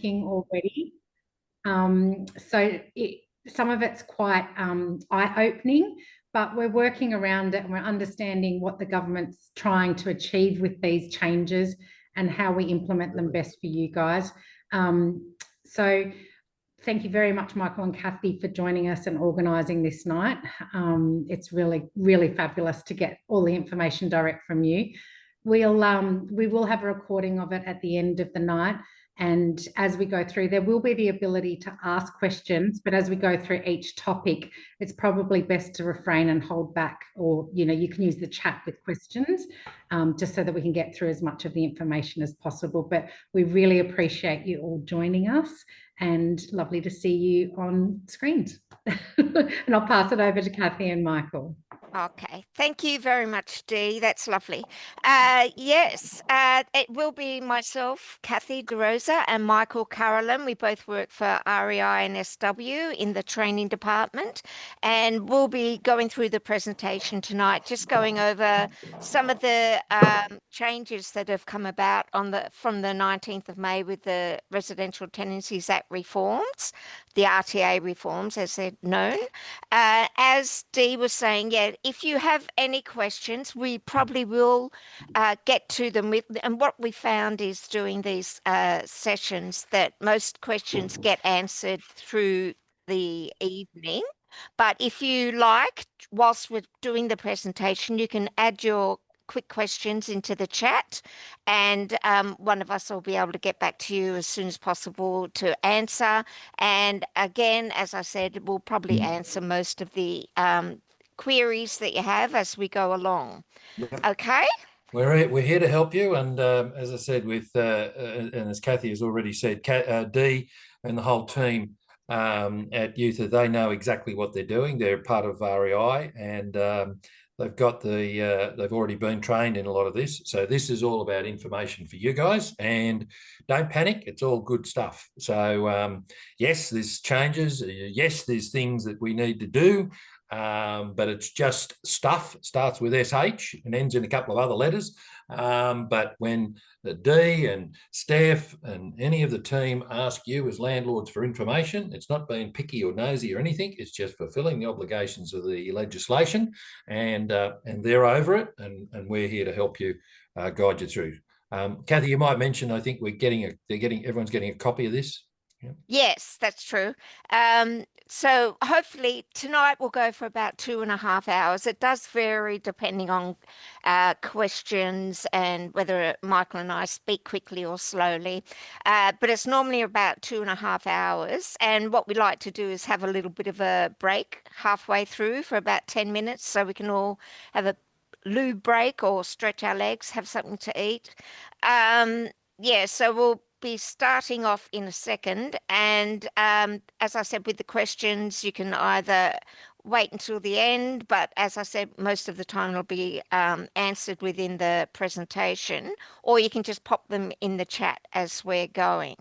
thinking already. Some of it's quite eye-opening, but we're working around it and we're understanding what the government's trying to achieve with these changes and how we implement them best for you guys. So thank you very much, Michael and Kathy, for joining us and organising this night. It's really, really fabulous to get all the information direct from you. We will have a recording of it at the end of the night. And as we go through, there will be the ability to ask questions, but as we go through each topic, it's probably best to refrain and hold back, or, you know, you can use the chat with questions, just so that we can get through as much of the information as possible. But we really appreciate you all joining us, and lovely to see you on screens. And I'll pass it over to Kathy and Michael. Okay, thank you very much, Dee. That's lovely. Yes, it will be myself, Kathy DeRosa, and Michael Carolyn. We both work for REINSW in the training department, and we'll be going through the presentation tonight, just going over some of the changes that have come about from the 19th of May with the Residential Tenancies Act reforms, the RTA reforms, as they're known. As Dee was saying, yeah, if you have any questions, we probably will get to them. And what we found is during these sessions that most questions get answered through the evening. But if you like, whilst we're doing the presentation, you can add your quick questions into the chat, and one of us will be able to get back to you as soon as possible to answer. And again, as I said, we'll probably answer most of the queries that you have as we go along. Yep. Okay? We're here to help you, and as I said, and as Kathy has already said, Dee and the whole team at Uther, they know exactly what they're doing. They're part of REI, and they've already been trained in a lot of this. So this is all about information for you guys, and don't panic. It's all good stuff. So yes, there's changes. Yes, there's things that we need to do. But it's just stuff. It starts with SH and ends in a couple of other letters. But when the D and Steph and any of the team ask you as landlords for information, it's not being picky or nosy or anything. It's just fulfilling the obligations of the legislation, and they're over it, and we're here to help you, guide you through. Kathy, you might mention, I think everyone's getting a copy of this. Yep. Yes, that's true. So hopefully tonight we'll go for about 2.5 hours. It does vary depending on questions and whether Michael and I speak quickly or slowly. But it's normally about 2.5 hours. And what we like to do is have a little bit of a break halfway through for about 10 minutes, so we can all have a loo break or stretch our legs, have something to eat. Yeah, so we'll be starting off in a second, and as I said, with the questions, you can either wait until the end, but as I said, most of the time it'll be answered within the presentation, or you can just pop them in the chat as we're going.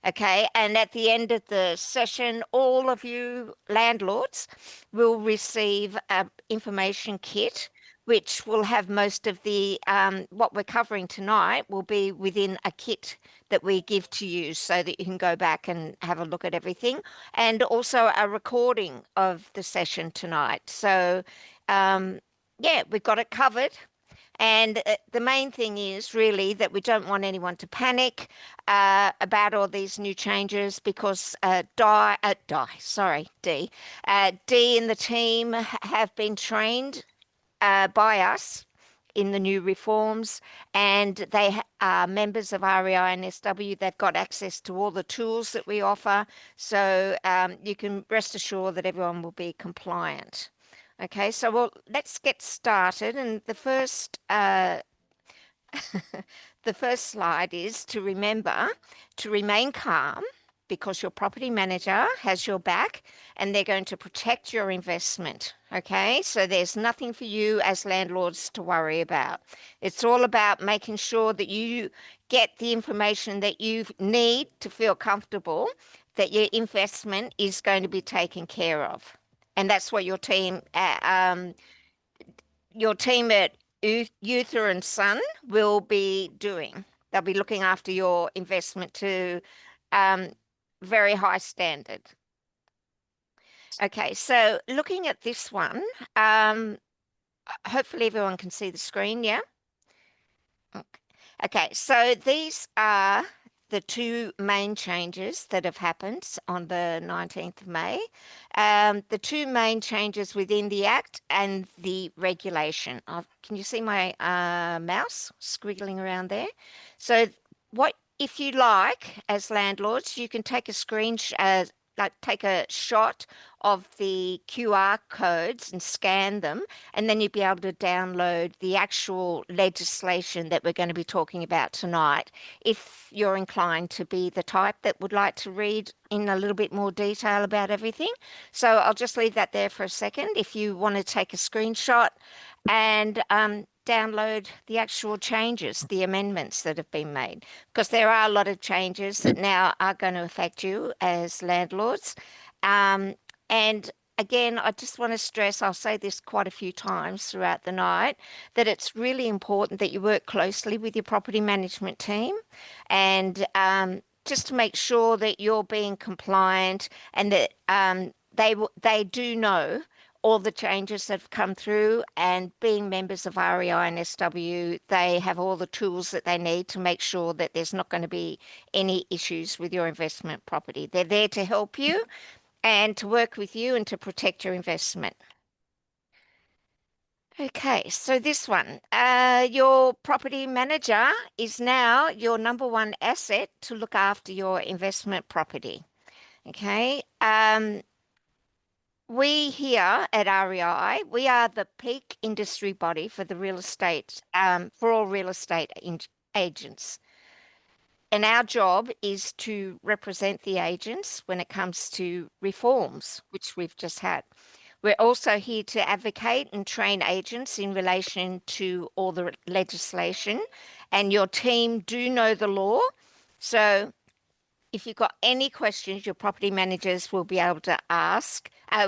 Okay, and at the end of the session, all of you landlords will receive an information kit, which will have most of the, what we're covering tonight will be within a kit that we give to you, so that you can go back and have a look at everything, and also a recording of the session tonight. So yeah, we've got it covered. And the main thing is really that we don't want anyone to panic about all these new changes, because Dee and the team have been trained by us in the new reforms, and they are members of REINSW. They've got access to all the tools that we offer, so you can rest assured that everyone will be compliant. Okay, so let's get started. And the first the first slide is to remember to remain calm, because your property manager has your back and they're going to protect your investment. Okay, so there's nothing for you as landlords to worry about. It's all about making sure that you get the information that you need to feel comfortable that your investment is going to be taken care of. And that's what your team at Uther and Son will be doing. They'll be looking after your investment to very high standard. Okay, so looking at this one, hopefully everyone can see the screen, yeah? Okay, so these are the two main changes that have happened on the 19th of May. The two main changes within the Act and the regulation. Can you see my mouse squiggling around there? So what, if you like, as landlords, you can take a screenshot, like take a shot of the QR codes and scan them, and then you'd be able to download the actual legislation that we're going to be talking about tonight, if you're inclined to be the type that would like to read in a little bit more detail about everything. So I'll just leave that there for a second if you want to take a screenshot and download the actual changes, the amendments that have been made, because there are a lot of changes that now are going to affect you as landlords. And again, I just want to stress, I'll say this quite a few times throughout the night, that it's really important that you work closely with your property management team, and just to make sure that you're being compliant, and that they do know all the changes that have come through. And being members of REI and SW, they have all the tools that they need to make sure that there's not going to be any issues with your investment property. They're there to help you and to work with you and to protect your investment. Okay, so this one, your property manager is now your number one asset to look after your investment property. Okay, we here at REI, we are the peak industry body for the real estate, for all real estate agents. And our job is to represent the agents when it comes to reforms, which we've just had. We're also here to advocate and train agents in relation to all the legislation, and your team do know the law. So if you've got any questions, your property managers will be able to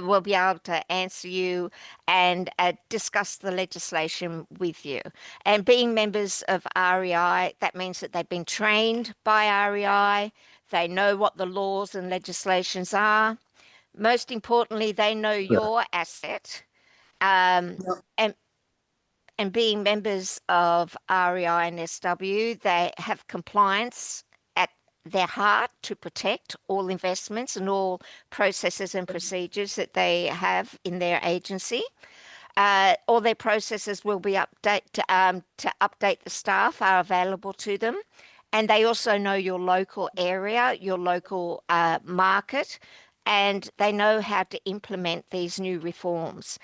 will be able to answer you and discuss the legislation with you. And being members of REI, that means that they've been trained by REI. They know what the laws and legislations are. Most importantly, they know your asset. And being members of REI and SW, they have compliance at their heart to protect all investments and all processes and procedures that they have in their agency. All their processes will be to update the staff are available to them. And they also know your local area, your local market, and they know how to implement these new reforms.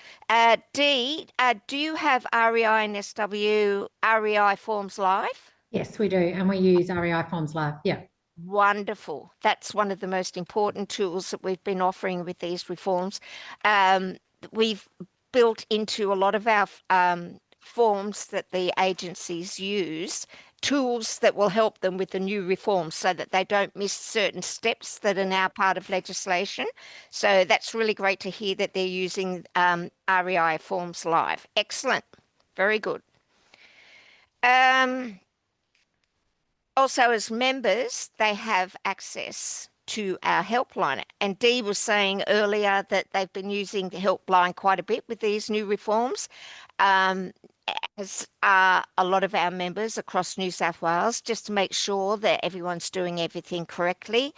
Dee, do you have REI and SW REI Forms Live? Yes, we do. And we use REI Forms Live. Yeah. Wonderful. That's one of the most important tools that we've been offering with these reforms. We've built into a lot of our forms that the agencies use tools that will help them with the new reforms so that they don't miss certain steps that are now part of legislation. So that's really great to hear that they're using REI Forms Live. Excellent. Very good. Also, as members, they have access to our helpline. And Dee was saying earlier that they've been using the helpline quite a bit with these new reforms. As are a lot of our members across New South Wales, just to make sure that everyone's doing everything correctly.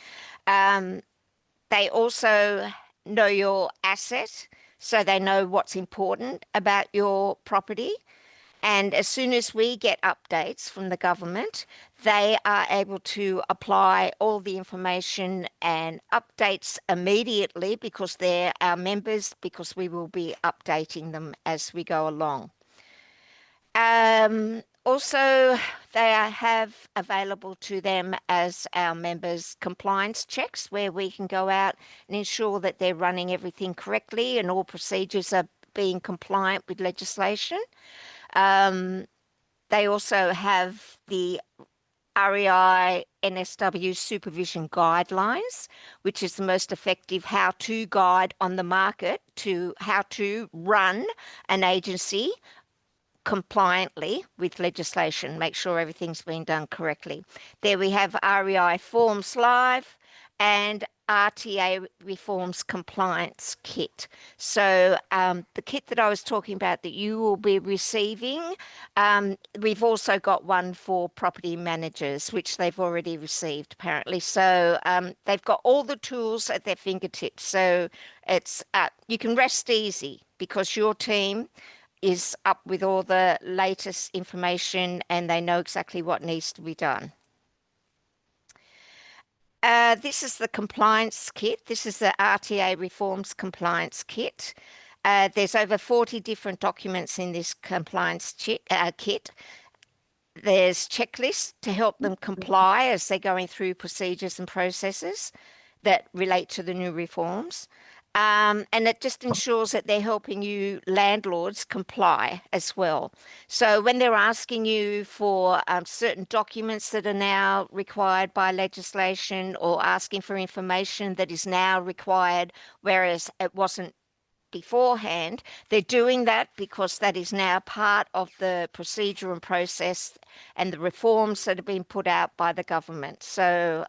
They also know your asset, so they know what's important about your property. And as soon as we get updates from the government, they are able to apply all the information and updates immediately, because they're our members, because we will be updating them as we go along. Also, they have available to them as our members compliance checks, where we can go out and ensure that they're running everything correctly and all procedures are being compliant with legislation. They also have the REI NSW supervision guidelines, which is the most effective how-to guide on the market to how to run an agency compliantly with legislation, make sure everything's being done correctly. There we have REI Forms Live, and RTA reforms compliance kit. So the kit that I was talking about that you will be receiving, we've also got one for property managers, which they've already received apparently. So they've got all the tools at their fingertips. So it's you can rest easy because your team is up with all the latest information and they know exactly what needs to be done. This is the compliance kit. This is the RTA reforms compliance kit. There's over 40 different documents in this compliance kit. There's checklists to help them comply as they're going through procedures and processes that relate to the new reforms. And it just ensures that they're helping you landlords comply as well. So when they're asking you for certain documents that are now required by legislation or asking for information that is now required, whereas it wasn't beforehand, they're doing that because that is now part of the procedure and process and the reforms that have been put out by the government. So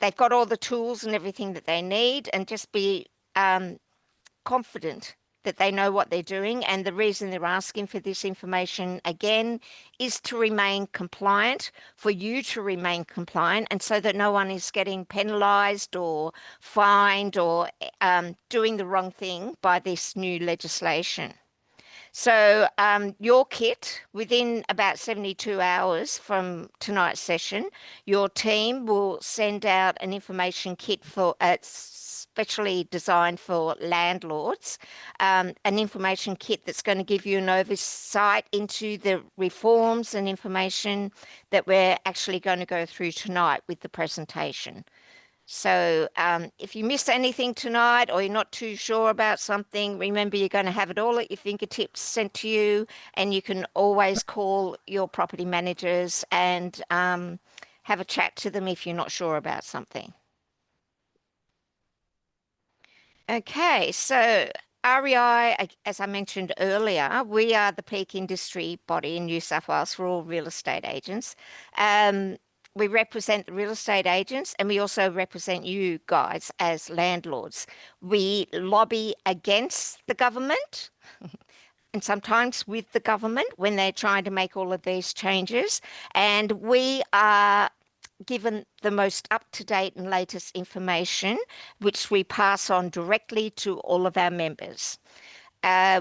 they've got all the tools and everything that they need, and just be confident that they know what they're doing. And the reason they're asking for this information again is to remain compliant, for you to remain compliant, and so that no one is getting penalised or fined or doing the wrong thing by this new legislation. So your kit, within about 72 hours from tonight's session, your team will send out an information kit for specially designed for landlords, an information kit that's going to give you an oversight into the reforms and information that we're actually going to go through tonight with the presentation. So if you miss anything tonight or you're not too sure about something, remember you're going to have it all at your fingertips sent to you, and you can always call your property managers and have a chat to them if you're not sure about something. Okay, so REI, as I mentioned earlier, we are the peak industry body in New South Wales for all real estate agents. We represent the real estate agents, and we also represent you guys as landlords. We lobby against the government and sometimes with the government when they're trying to make all of these changes. And we are given the most up-to-date and latest information, which we pass on directly to all of our members.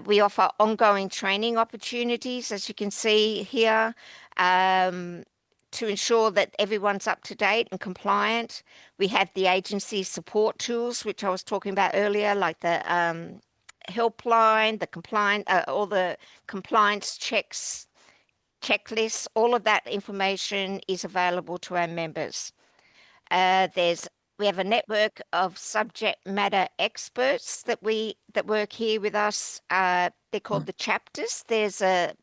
We offer ongoing training opportunities, as you can see here, to ensure that everyone's up to date and compliant. We have the agency support tools, which I was talking about earlier, like the helpline, the all the compliance checks, checklists, all of that information is available to our members. We have a network of subject matter experts that work here with us. They're called the chapters. There's a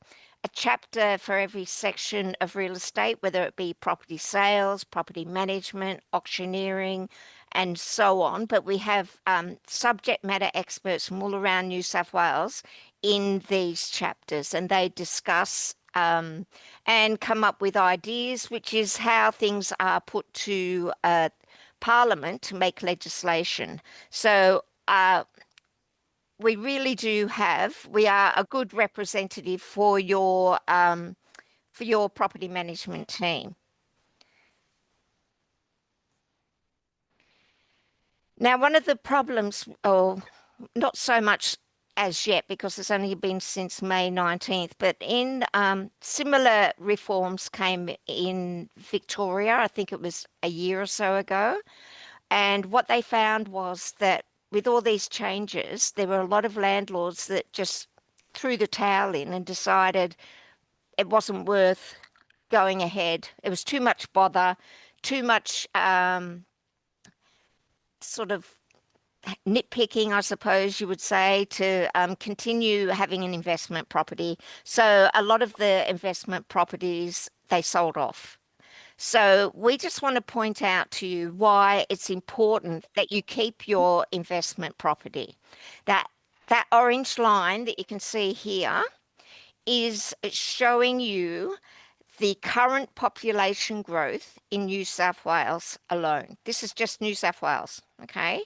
chapter for every section of real estate, whether it be property sales, property management, auctioneering, and so on. But we have subject matter experts from all around New South Wales in these chapters, and they discuss and come up with ideas, which is how things are put to Parliament to make legislation. So we really we are a good representative for your property management team. Now, one of the problems, or not so much as yet, because it's only been since May 19th, but in similar reforms came in Victoria, I think it was a year or so ago. And what they found was that with all these changes, there were a lot of landlords that just threw the towel in and decided it wasn't worth going ahead. It was too much bother, too much sort of nitpicking, I suppose you would say, to continue having an investment property. So a lot of the investment properties, they sold off. So we just want to point out to you why it's important that you keep your investment property. That orange line that you can see here is showing you the current population growth in New South Wales alone. This is just New South Wales, okay?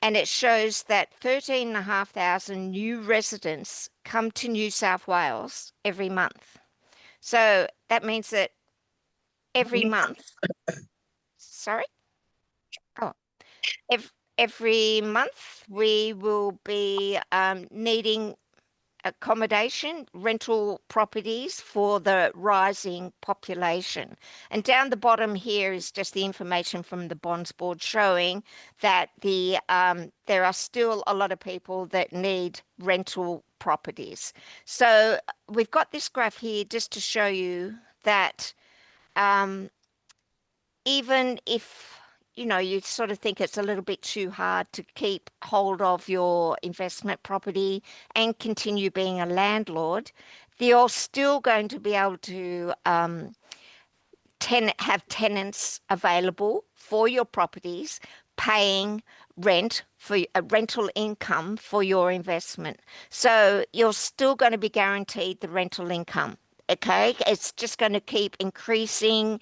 And it shows that 13,500 new residents come to New South Wales every month. So that means that every month, sorry? Oh, every month we will be needing accommodation, rental properties for the rising population. And down the bottom here is just the information from the Bonds Board showing that there are still a lot of people that need rental properties. So we've got this graph here just to show you that even if you sort of think it's a little bit too hard to keep hold of your investment property and continue being a landlord, you're still going to be able to have tenants available for your properties, paying rent for a rental income for your investment. So you're still going to be guaranteed the rental income. Okay, it's just going to keep increasing.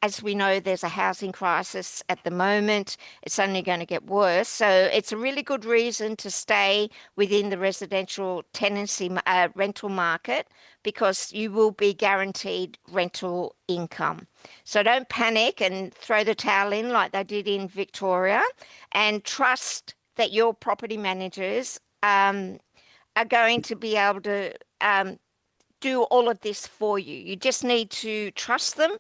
As we know, there's a housing crisis at the moment. It's only going to get worse. So it's a really good reason to stay within the residential tenancy rental market, because you will be guaranteed rental income. So don't panic and throw the towel in like they did in Victoria, and trust that your property managers are going to be able to do all of this for you. You just need to trust them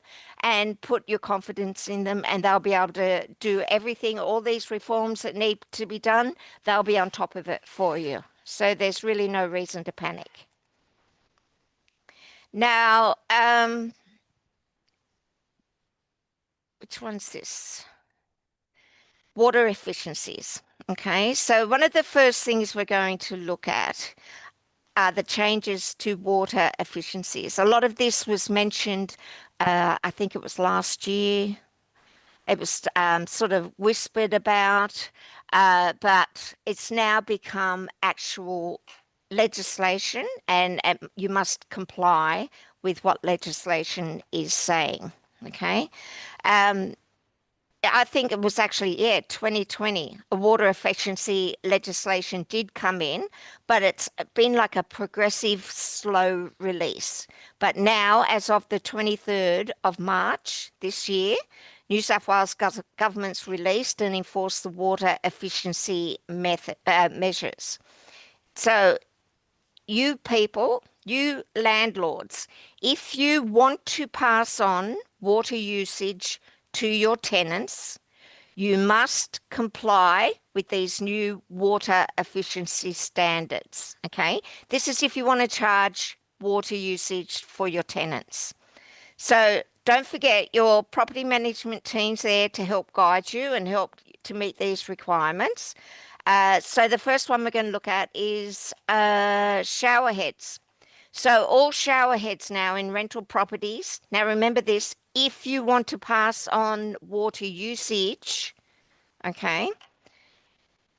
and put your confidence in them, and they'll be able to do everything, all these reforms that need to be done, they'll be on top of it for you. So there's really no reason to panic. Now, which one's this? Water efficiencies. Okay, so one of the first things we're going to look at are the changes to water efficiencies. A lot of this was mentioned, I think it was last year. It was sort of whispered about, but it's now become actual legislation, and you must comply with what legislation is saying. Okay. I think it was actually, 2020, a water efficiency legislation did come in, but it's been like a progressive, slow release. But now, as of the 23rd of March this year, New South Wales government's released and enforced the water efficiency measures. So you people, you landlords, if you want to pass on water usage to your tenants, you must comply with these new water efficiency standards. Okay, this is if you want to charge water usage for your tenants. So don't forget, your property management team's there to help guide you and help to meet these requirements. So the first one we're going to look at is shower heads. So all shower heads now in rental properties. Now remember this, if you want to pass on water usage, okay,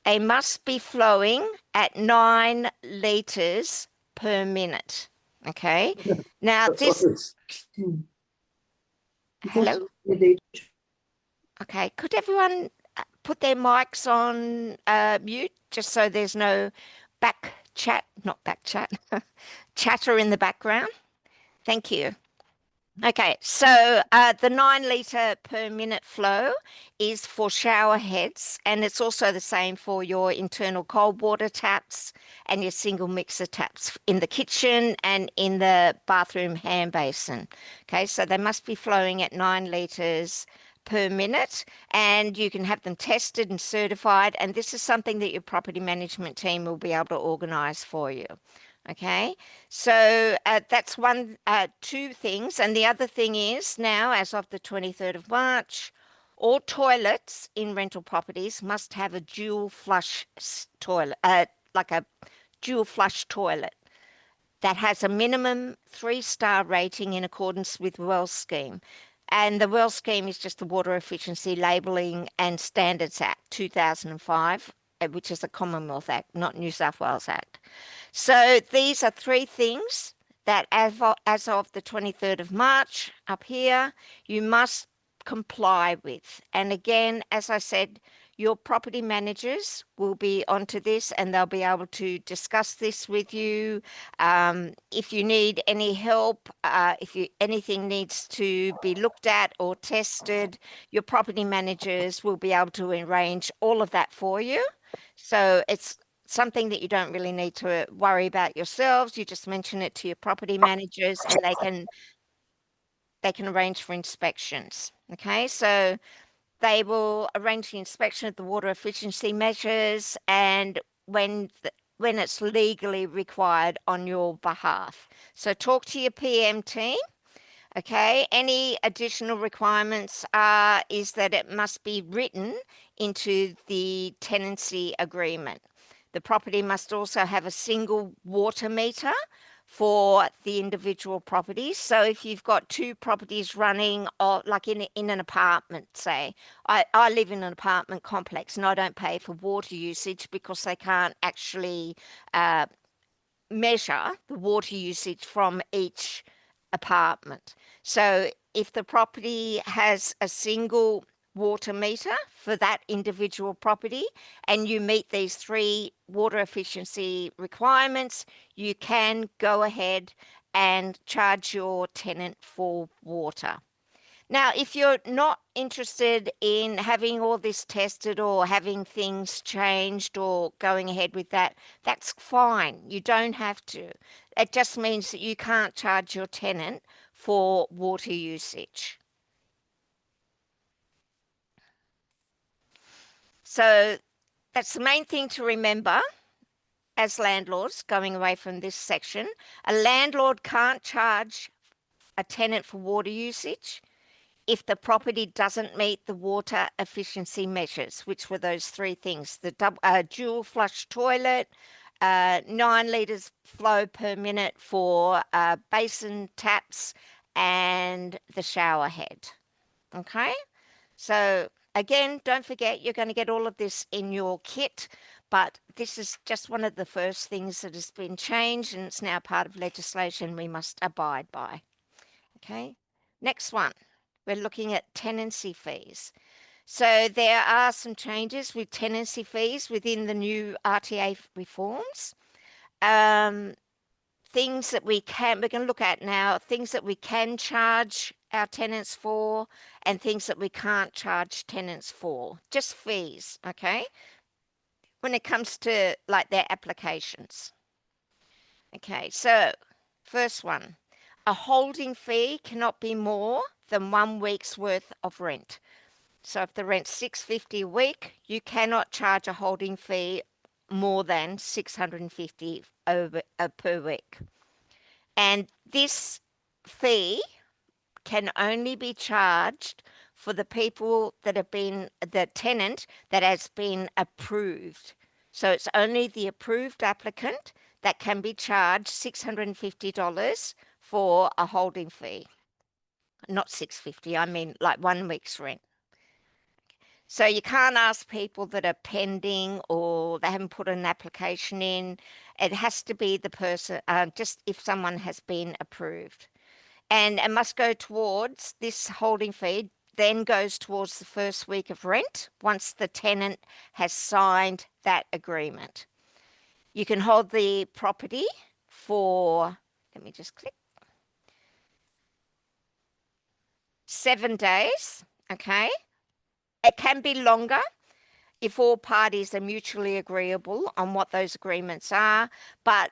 they must be flowing at 9 litres per minute. Okay. Now this. Hello. Okay. Could everyone put their mics on mute just so there's no chatter in the background? Thank you. Okay, so the 9 litre per minute flow is for shower heads, and it's also the same for your internal cold water taps and your single mixer taps in the kitchen and in the bathroom hand basin. Okay, so they must be flowing at 9 litres per minute, and you can have them tested and certified, and this is something that your property management team will be able to organise for you. Okay, so that's two things. And the other thing is now, as of the 23rd of March, all toilets in rental properties must have a dual flush toilet, like a dual flush toilet that has a minimum 3-star rating in accordance with WELL scheme. And the WELL scheme is just the Water Efficiency Labelling and Standards Act 2005, which is a Commonwealth Act, not New South Wales Act. So these are 3 things that as of the 23rd of March up here, you must comply with. And again, as I said, your property managers will be onto this and they'll be able to discuss this with you. If you need any help, if anything needs to be looked at or tested, your property managers will be able to arrange all of that for you. So it's something that you don't really need to worry about yourselves. You just mention it to your property managers and they can arrange for inspections. Okay, so they will arrange the inspection of the water efficiency measures and when it's legally required on your behalf. So talk to your PM team. Okay, any additional requirements is that it must be written into the tenancy agreement. The property must also have a single water meter for the individual properties. So if you've got two properties running, or like in an apartment, say, I live in an apartment complex and I don't pay for water usage because they can't actually measure the water usage from each apartment. So if the property has a single water meter for that individual property and you meet these 3 water efficiency requirements, you can go ahead and charge your tenant for water. Now, if you're not interested in having all this tested or having things changed or going ahead with that, that's fine. You don't have to. It just means that you can't charge your tenant for water usage. So that's the main thing to remember as landlords going away from this section. A landlord can't charge a tenant for water usage if the property doesn't meet the water efficiency measures, which were those 3 things: the dual flush toilet, 9 litres flow per minute for basin taps, and the shower head. Okay, so again, don't forget you're going to get all of this in your kit, but this is just one of the first things that has been changed and it's now part of legislation we must abide by. Okay, next one. We're looking at tenancy fees. So there are some changes with tenancy fees within the new RTA reforms. Things that we're going to look at now, things that we can charge our tenants for and things that we can't charge tenants for, just fees, okay? When it comes to like their applications. Okay, so first one. A holding fee cannot be more than 1 week's worth of rent. So if the rent's $650 a week, you cannot charge a holding fee more than $650 per week. And this fee can only be charged for the people that have been the tenant that has been approved. So it's only the approved applicant that can be charged $650 for a holding fee. Not $650, I mean like 1 week's rent. So you can't ask people that are pending or they haven't put an application in. It has to be the person, just if someone has been approved. And it must go towards this holding fee, then goes towards the first week of rent once the tenant has signed that agreement. You can hold the property for, let me just click, 7 days, okay? It can be longer if all parties are mutually agreeable on what those agreements are, but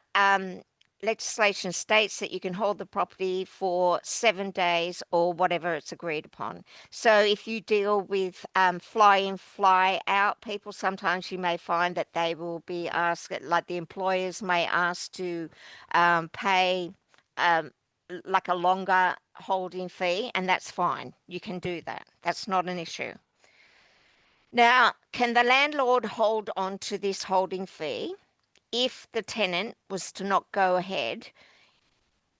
legislation states that you can hold the property for 7 days or whatever it's agreed upon. So if you deal with fly in, fly out people, sometimes you may find that they will be asked, like the employers may ask to pay like a longer holding fee, and that's fine. You can do that. That's not an issue. Now, can the landlord hold on to this holding fee if the tenant was to not go ahead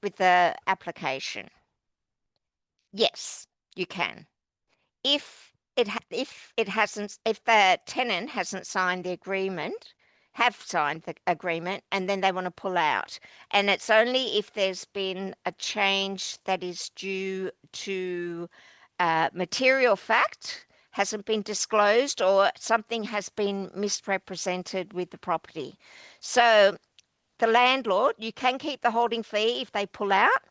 with the application? Yes, you can. If the tenant hasn't signed the agreement, have signed the agreement and then they want to pull out. And it's only if there's been a change that is due to material fact hasn't been disclosed or something has been misrepresented with the property. So the landlord, you can keep the holding fee if they pull out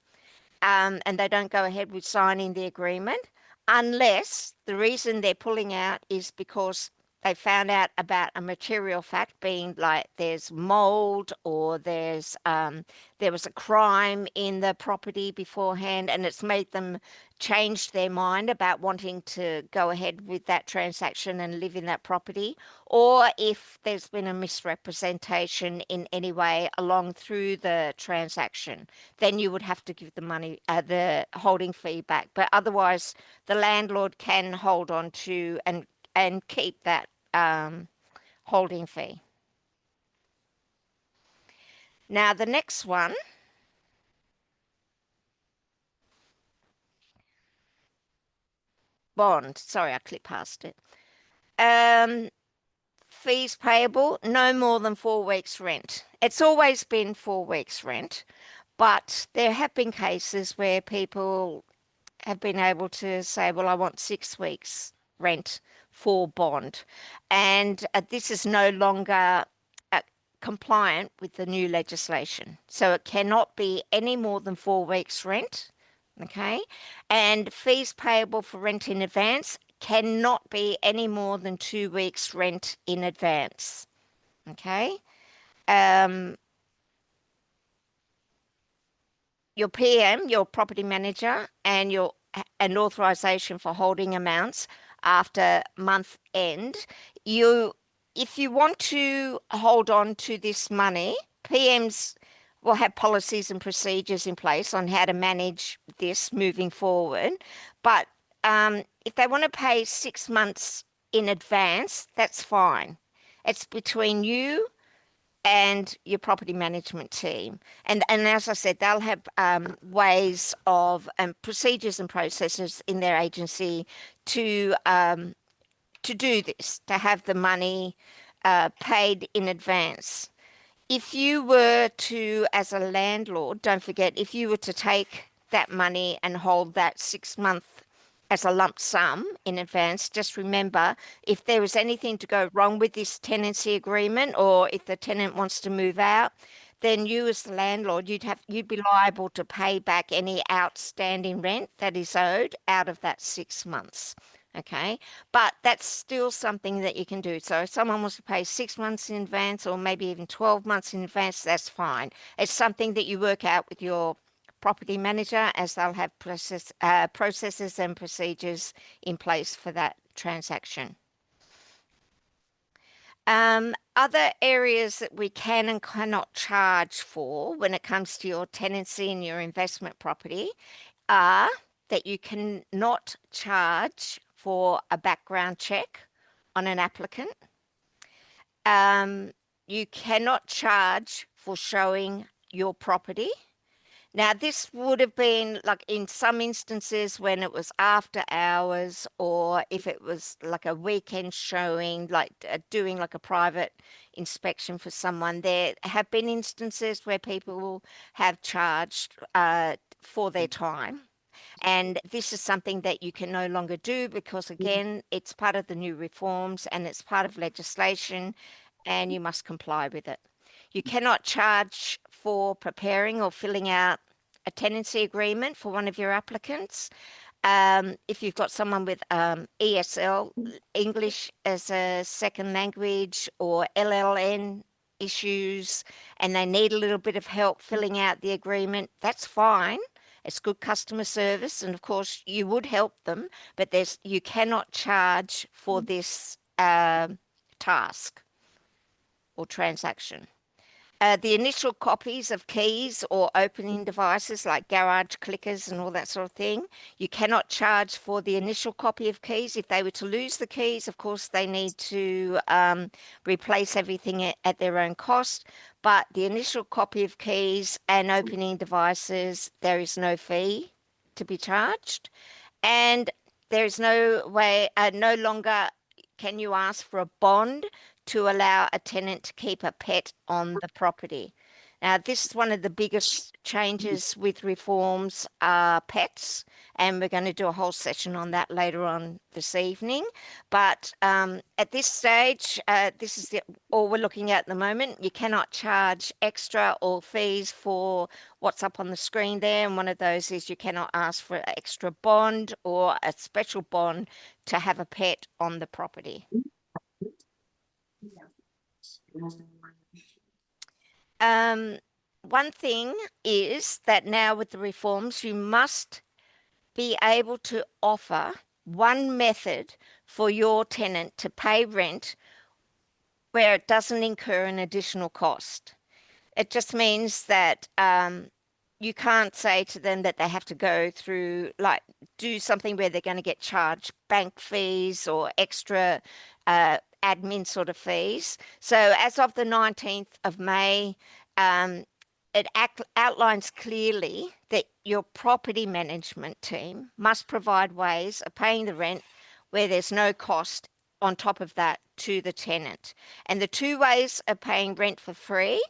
and they don't go ahead with signing the agreement, unless the reason they're pulling out is because they found out about a material fact, being like there's mold or there was a crime in the property beforehand and it's made them change their mind about wanting to go ahead with that transaction and live in that property, or if there's been a misrepresentation in any way along through the transaction, then you would have to give the money, the holding fee back. But otherwise, the landlord can hold on to and keep that holding fee. Now, the next one, bond. Sorry, I clicked past it. Fees payable, no more than 4 weeks rent. It's always been 4 weeks rent, but there have been cases where people have been able to say, well, I want 6 weeks rent for bond. And this is no longer compliant with the new legislation. So it cannot be any more than 4 weeks rent. Okay. And fees payable for rent in advance cannot be any more than 2 weeks rent in advance. Okay. Your PM, your property manager, and an authorization for holding amounts after month end. If you want to hold on to this money, PMs will have policies and procedures in place on how to manage this moving forward. But if they want to pay 6 months in advance, that's fine. It's between you and your property management team. And as I said, they'll have ways of procedures and processes in their agency to do this, to have the money paid in advance. If you were to, as a landlord, don't forget, if you were to take that money and hold that 6 month as a lump sum in advance, just remember, if there was anything to go wrong with this tenancy agreement, or if the tenant wants to move out, then you as the landlord, you'd be liable to pay back any outstanding rent that is owed out of that 6 months. Okay, but that's still something that you can do. So if someone wants to pay 6 months in advance, or maybe even 12 months in advance, that's fine. It's something that you work out with your property manager, as they'll have processes and procedures in place for that transaction. Other areas that we can and cannot charge for when it comes to your tenancy and your investment property are that you cannot charge for a background check on an applicant. You cannot charge for showing your property. Now, this would have been like in some instances when it was after hours, or if it was like a weekend showing, like doing like a private inspection for someone. There have been instances where people have charged for their time. And this is something that you can no longer do because, again, it's part of the new reforms and it's part of legislation and you must comply with it. You cannot charge for preparing or filling out a tenancy agreement for one of your applicants. If you've got someone with ESL, English as a second language, or LLN issues, and they need a little bit of help filling out the agreement, that's fine. It's good customer service, and of course you would help them, but you cannot charge for this task or transaction. The initial copies of keys or opening devices like garage clickers and all that sort of thing, you cannot charge for the initial copy of keys. If they were to lose the keys, of course, they need to replace everything at their own cost. But the initial copy of keys and opening devices, there is no fee to be charged. And there is no way, no longer can you ask for a bond to allow a tenant to keep a pet on the property. Now, this is one of the biggest changes with reforms, pets, and we're going to do a whole session on that later on this evening. But at this stage, this is all we're looking at the moment. You cannot charge extra or fees for what's up on the screen there, and one of those is you cannot ask for an extra bond or a special bond to have a pet on the property. One thing is that now with the reforms, you must be able to offer one method for your tenant to pay rent where it doesn't incur an additional cost. It just means that you can't say to them that they have to go through, like, do something where they're going to get charged bank fees or extra admin sort of fees. So as of the 19th of May, it outlines clearly that your property management team must provide ways of paying the rent where there's no cost on top of that to the tenant. And the two ways of paying rent for free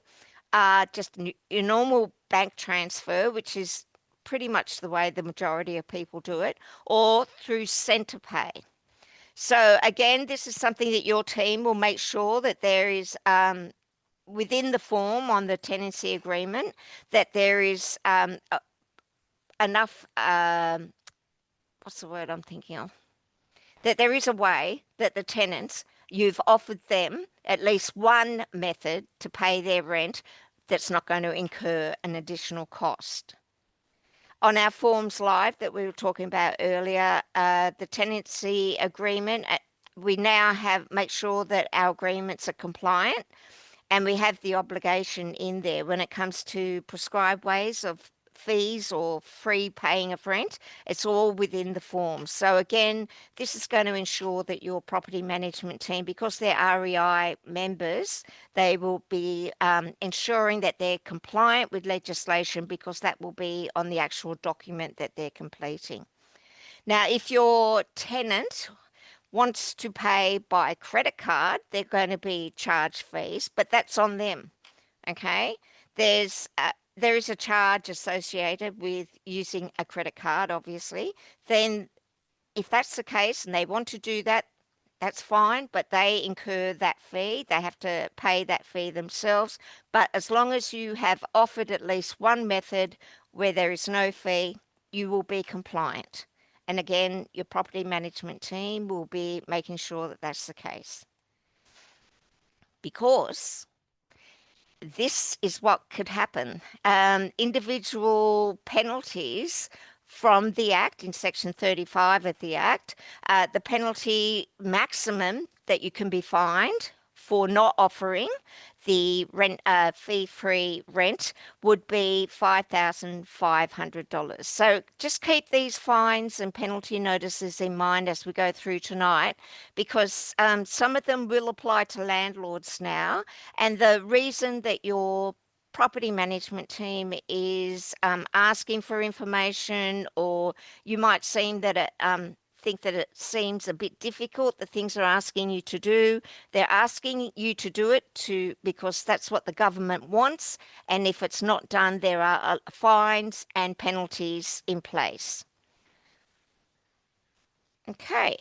are just your normal bank transfer, which is pretty much the way the majority of people do it, or through CentrePay. So again, this is something that your team will make sure that there is within the form on the tenancy agreement, that there is enough, what's the word I'm thinking of? That there is a way that the tenants, you've offered them at least one method to pay their rent that's not going to incur an additional cost. On our Forms Live that we were talking about earlier, the tenancy agreement, we now make sure that our agreements are compliant, and we have the obligation in there when it comes to prescribed ways of fees or free paying of rent. It's all within the forms. So again, this is going to ensure that your property management team, because they're REI members, they will be ensuring that they're compliant with legislation, because that will be on the actual document that they're completing. Now, if your tenant wants to pay by credit card, they're going to be charged fees, but that's on them. Okay, there is a charge associated with using a credit card, obviously. Then if that's the case and they want to do that, that's fine, but they incur that fee. They have to pay that fee themselves. But as long as you have offered at least one method where there is no fee, you will be compliant. And again, your property management team will be making sure that that's the case. Because this is what could happen. Individual penalties from the Act, in Section 35 of the Act, the penalty maximum that you can be fined for not offering the rent fee-free rent would be $5,500. So just keep these fines and penalty notices in mind as we go through tonight, because some of them will apply to landlords now. And the reason that your property management team is asking for information, or you might seem that it think that it seems a bit difficult, the things they're asking you to do. They're asking you to do it because that's what the government wants. And if it's not done, there are fines and penalties in place. Okay,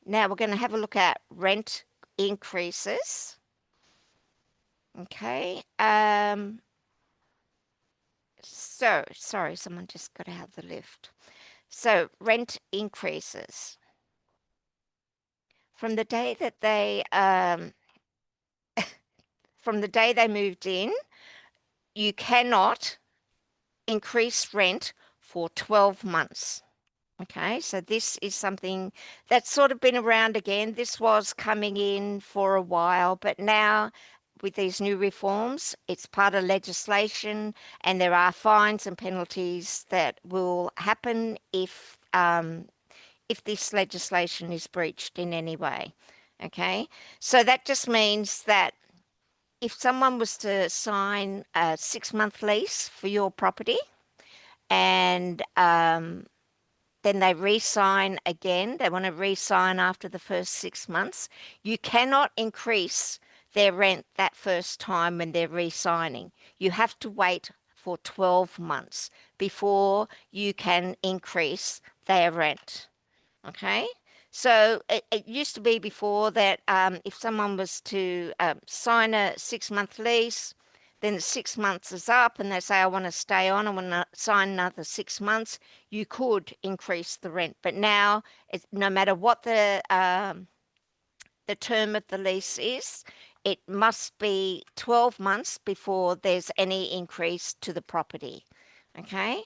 now we're going to have a look at rent increases. Okay, so sorry, someone just got out of the lift. So rent increases. From the day that they from the day they moved in, you cannot increase rent for 12 months. Okay, so this is something that's sort of been around again. This was coming in for a while, but now with these new reforms, it's part of legislation, and there are fines and penalties that will happen if this legislation is breached in any way. Okay, so that just means that if someone was to sign a 6-month lease for your property, and then they re-sign again, they want to re-sign after the first 6 months, you cannot increase their rent that first time when they're re-signing. You have to wait for 12 months before you can increase their rent. Okay. So it used to be before that if someone was to sign a 6-month lease, then the 6 months is up and they say, I want to stay on, I want to sign another 6 months, you could increase the rent. But now, no matter what the term of the lease is, it must be 12 months before there's any increase to the property. Okay.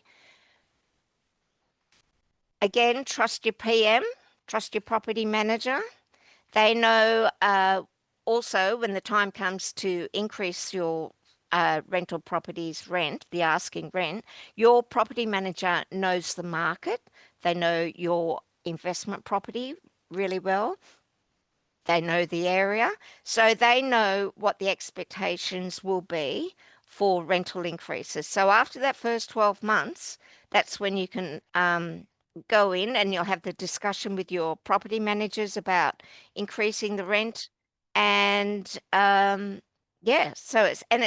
Again, trust your PM, trust your property manager. They know also when the time comes to increase your rental property's rent, the asking rent, your property manager knows the market. They know your investment property really well. They know the area. So they know what the expectations will be for rental increases. So after that first 12 months, that's when you can go in and you'll have the discussion with your property managers about increasing the rent. And yeah, so it's a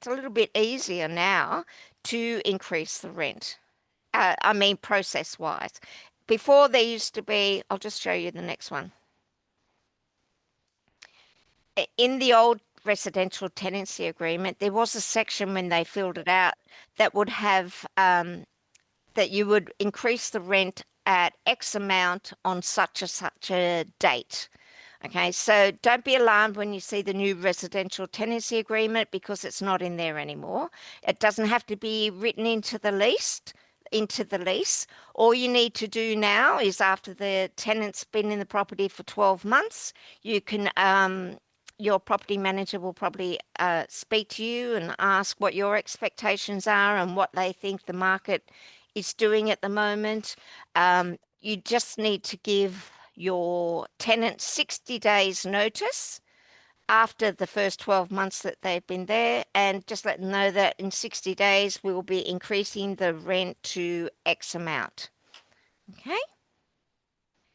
little bit easier now to increase the rent. I mean, process wise. Before there used to be, I'll just show you the next one. In the old residential tenancy agreement, there was a section when they filled it out that would have that you would increase the rent at X amount on such a date. Okay, so don't be alarmed when you see the new residential tenancy agreement because it's not in there anymore. It doesn't have to be written into the lease. All you need to do now is after the tenant's been in the property for 12 months, you can your property manager will probably speak to you and ask what your expectations are and what they think the market is doing at the moment. You just need to give your tenant 60 days notice after the first 12 months that they've been there, and just let them know that in 60 days we'll be increasing the rent to X amount. Okay?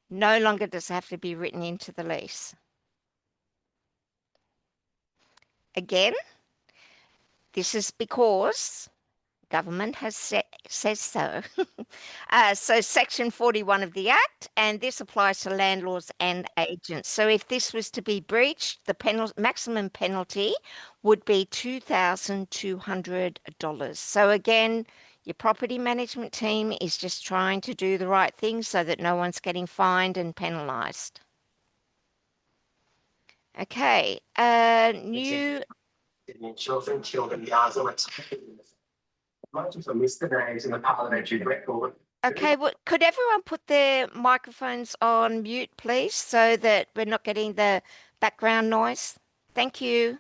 No longer does it have to be written into the lease. Again, this is because government has says so. So Section 41 of the Act, and this applies to landlords and agents. So if this was to be breached, the maximum penalty would be $2,200. So again, your property management team is just trying to do the right thing so that no one's getting fined and penalised. Okay, new. Children, yesterday's in the parliamentary record. Okay, well, could everyone put their microphones on mute, please, so that we're not getting the background noise? Thank you.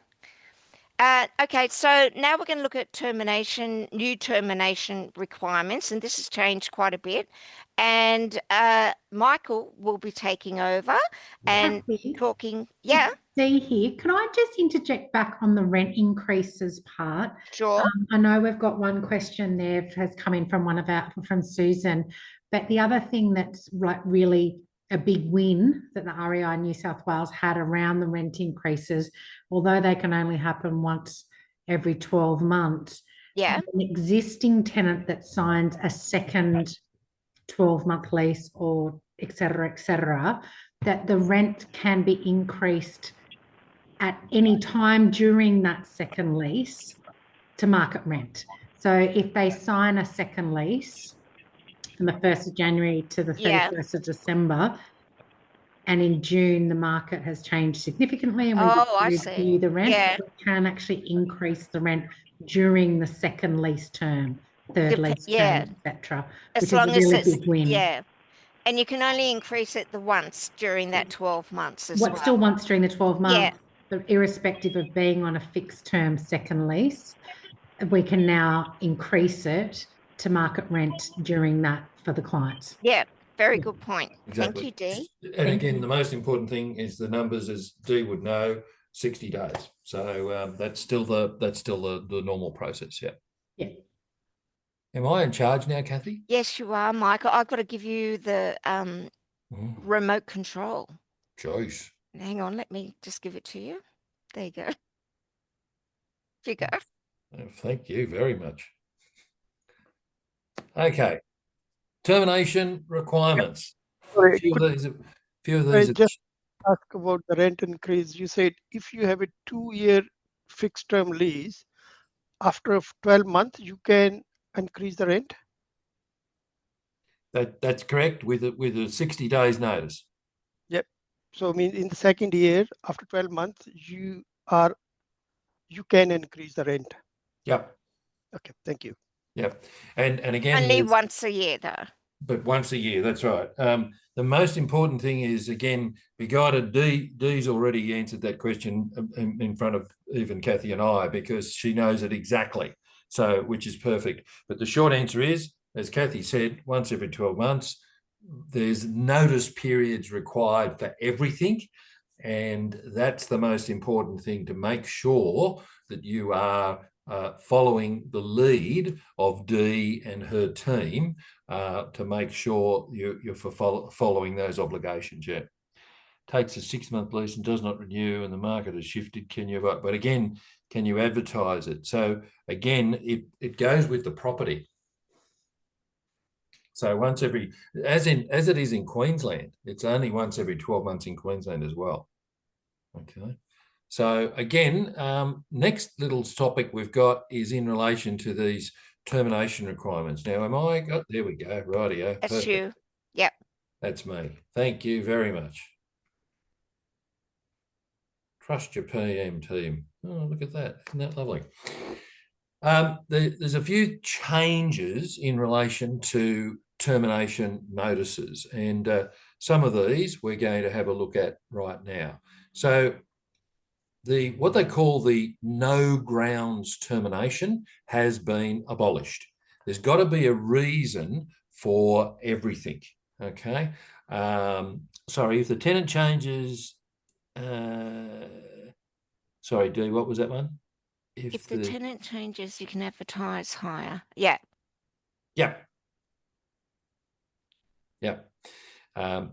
Okay, so now we're going to look at new termination requirements, and this has changed quite a bit. And Michael will be taking over and Kathy, talking. Yeah, see here. Can I just interject back on the rent increases part? sure. I know we've got one question there has come in from from Susan, but the other thing that's like really a big win that the REI New South Wales had around the rent increases, although they can only happen once every 12 months. Yeah. An existing tenant that signs a second 12-month lease or et cetera, that the rent can be increased at any time during that second lease to market rent. So if they sign a second lease from the 1st of January to the 31st of December, and in June the market has changed significantly and we review the rent, we can actually increase the rent during the second lease term, third lease term, etc., which is a really big win. Yeah. And you can only increase it the once during that 12 months as well. Still once during the 12 months, but irrespective of being on a fixed term second lease, we can now increase it to market rent during that for the clients. Yeah, very good point. Exactly. Thank you, Dee. And again, the most important thing is the numbers, as Dee would know, 60 days. So that's still the normal process. Yeah. Yeah. Am I in charge now, Kathy? Yes, you are, Michael. I've got to give you the remote control. Choice. Hang on, let me just give it to you. There you go. Here you go. Oh, thank you very much. Okay. Termination requirements. Sorry, Few of these I are just ask about the rent increase. You said if you have a 2-year fixed term lease, after 12 months, you can increase the rent? that's correct, with a 60 days notice. Yep. So I mean, in the second year, after 12 months, you can increase the rent. Yep. Okay, thank you. Yep. And again, Only once a year, though. but once a year, that's right. The most important thing is, again, be guided. Dee's already answered that question in front of even Kathy and I, because she knows it exactly. So, which is perfect. But the short answer is, as Kathy said, once every 12 months, there's notice periods required for everything. And that's the most important thing, to make sure that you are following the lead of Dee and her team to make sure you're following those obligations. Yeah. Takes a 6-month lease and does not renew, and the market has shifted. Can you? But again, can you advertise it? So again, it goes with the property. So once every, as it is in Queensland, it's only once every 12 months in Queensland as well. Okay. So again, next little topic we've got is in relation to these termination requirements. Now, there we go, rightio. That's Perfect. you. Yep. That's me. Thank you very much. Trust your PM team. Oh, look at that. Isn't that lovely? There's a few changes in relation to termination notices, and some of these we're going to have a look at right now. So what they call the no grounds termination has been abolished. There's got to be a reason for everything. Okay. Sorry, if the tenant changes, sorry, Dee, what was that one? If the tenant changes, you can advertise higher. Yeah. Yeah. Yeah.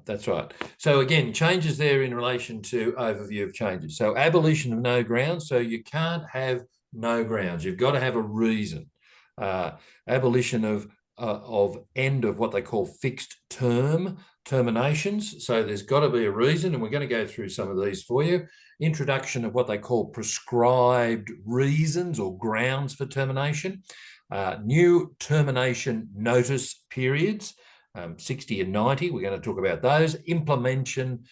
That's right. So again, changes there in relation to overview of changes. So abolition of no grounds. So you can't have no grounds. You've got to have a reason. Abolition of end of what they call fixed term terminations. So there's got to be a reason, and we're going to go through some of these for you. Introduction of what they call prescribed reasons or grounds for termination. New termination notice periods. 60 and 90, we're going to talk about those. Implementation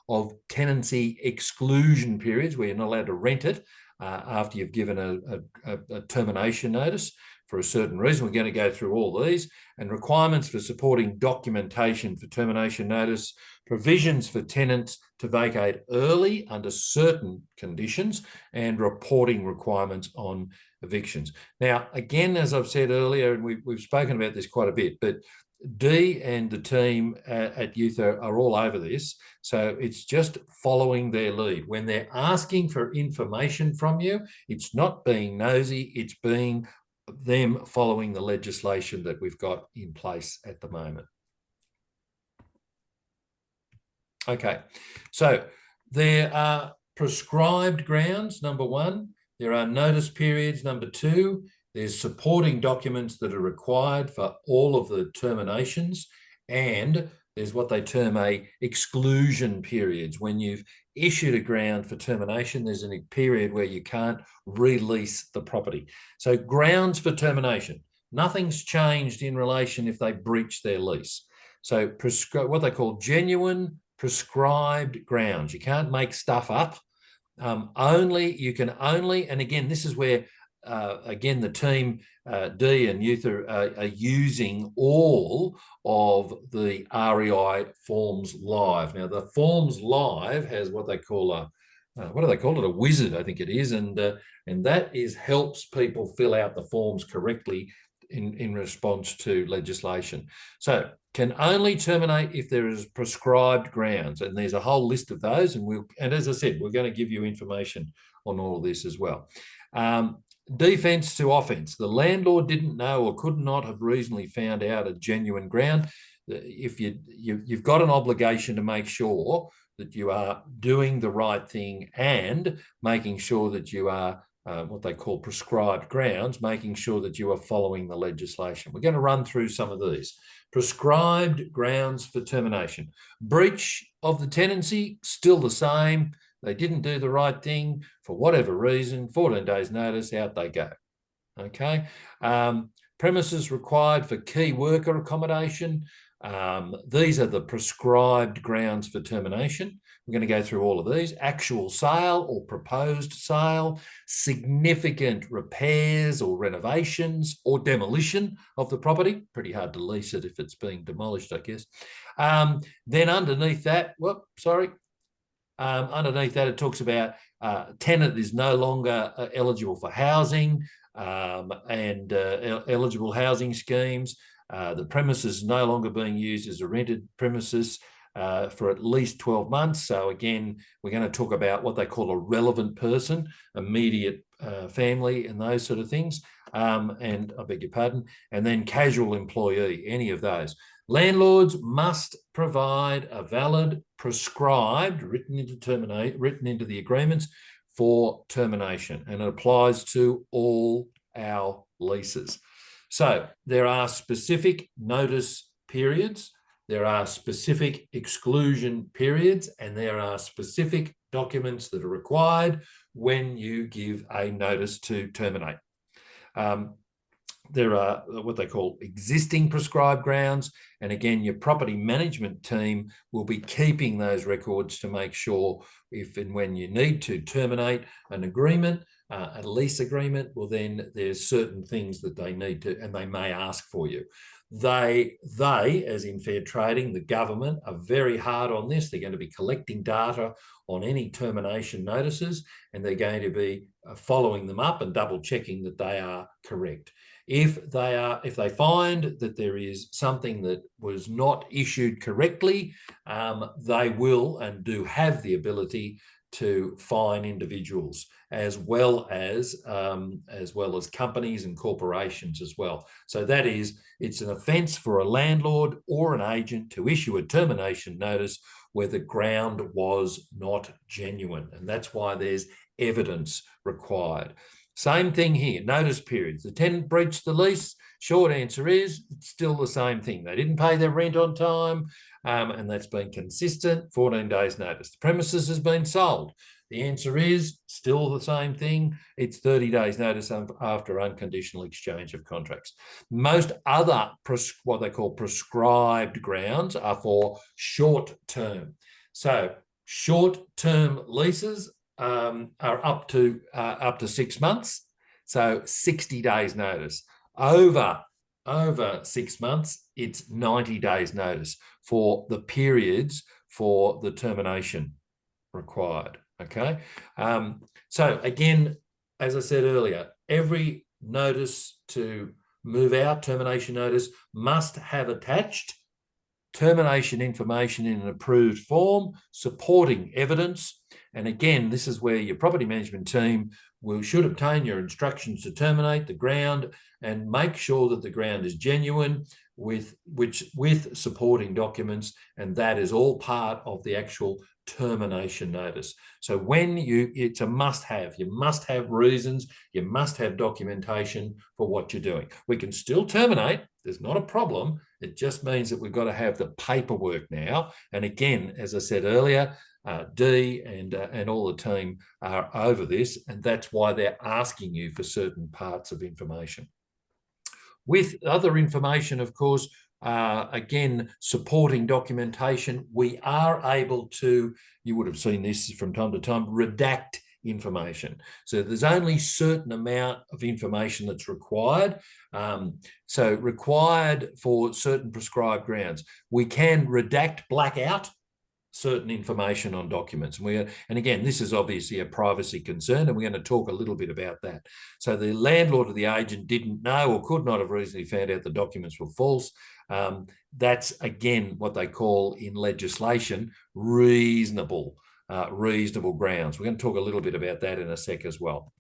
of tenancy exclusion periods, where you're not allowed to rent it after you've given a termination notice for a certain reason. We're going to go through all these, and requirements for supporting documentation for termination notice, provisions for tenants to vacate early under certain conditions, and reporting requirements on evictions. Now, again, as I've said earlier, and we've spoken about this quite a bit, but Dee and the team at Uther are all over this. So it's just following their lead. When they're asking for information from you, it's not being nosy, it's being them following the legislation that we've got in place at the moment. Okay, so there are prescribed grounds, number one. There are notice periods, number two. There's supporting documents that are required for all of the terminations, and there's what they term a exclusion periods. When you've issued a ground for termination, there's a period where you can't release the property. So grounds for termination, nothing's changed in relation if they breach their lease. So what they call genuine prescribed grounds. You can't make stuff up. And again, this is where, again, the team, Dee and Uther, are using all of the REI forms live. Now, the forms live has what they call what do they call it? A wizard, I think it is, and that helps people fill out the forms correctly in response to legislation. So can only terminate if there is prescribed grounds, and there's a whole list of those, and as I said, we're going to give you information on all of this as well. Defence to offence. The landlord didn't know or could not have reasonably found out a genuine ground. If you've got an obligation to make sure that you are doing the right thing and making sure that you are what they call prescribed grounds, making sure that you are following the legislation. We're going to run through some of these. Prescribed grounds for termination. Breach of the tenancy, still the same. They didn't do the right thing for whatever reason, 14 days notice, out they go. Okay. Premises required for key worker accommodation. These are the prescribed grounds for termination. We're going to go through all of these. Actual sale or proposed sale, significant repairs or renovations or demolition of the property. Pretty hard to lease it if it's being demolished, I guess. Then underneath that, underneath that, it talks about tenant is no longer eligible for housing and eligible housing schemes. The premises is no longer being used as a rented premises for at least 12 months. So again, we're going to talk about what they call a relevant person, immediate family and those sort of things. And I beg your pardon. And then casual employee, any of those. Landlords must provide a valid, prescribed, written into the agreements for termination, and it applies to all our leases. So there are specific notice periods, there are specific exclusion periods, and there are specific documents that are required when you give a notice to terminate. There are what they call existing prescribed grounds. And again, your property management team will be keeping those records to make sure if and when you need to terminate an agreement, a lease agreement, well, then there's certain things that they need to, and they may ask for you. They, as in fair trading, the government, are very hard on this. They're going to be collecting data on any termination notices, and they're going to be following them up and double checking that they are correct. If they find that there is something that was not issued correctly, they will and do have the ability to fine individuals as well as companies and corporations as well. So that is, it's an offence for a landlord or an agent to issue a termination notice where the ground was not genuine, and that's why there's evidence required. Same thing here, notice periods. The tenant breached the lease. Short answer is it's still the same thing. They didn't pay their rent on time, and that's been consistent, 14 days notice. The premises has been sold. The answer is still the same thing. It's 30 days notice after unconditional exchange of contracts. Most other, what they call prescribed grounds, are for short term. So short-term leases are up to 6 months, so 60 days notice. Over 6 months, it's 90 days notice for the periods for the termination required. Okay, so again, as I said earlier, every notice to move out, termination notice, must have attached termination information in an approved form, supporting evidence. And again, this is where your property management team should obtain your instructions to terminate the ground and make sure that the ground is genuine with supporting documents, and that is all part of the actual termination notice. So when it's a must-have. You must have reasons, you must have documentation for what you're doing. We can still terminate, there's not a problem. It just means that we've got to have the paperwork now. And again, as I said earlier, Dee and all the team are over this, and that's why they're asking you for certain parts of information. With other information, of course, again, supporting documentation, we are able to, you would have seen this from time to time, redact information. So there's only a certain amount of information that's required. So required for certain prescribed grounds. We can redact, black out certain information on documents. And again, this is obviously a privacy concern, and we're going to talk a little bit about that. So the landlord or the agent didn't know or could not have reasonably found out the documents were false. That's, again, what they call in legislation reasonable grounds. We're going to talk a little bit about that in a sec as well.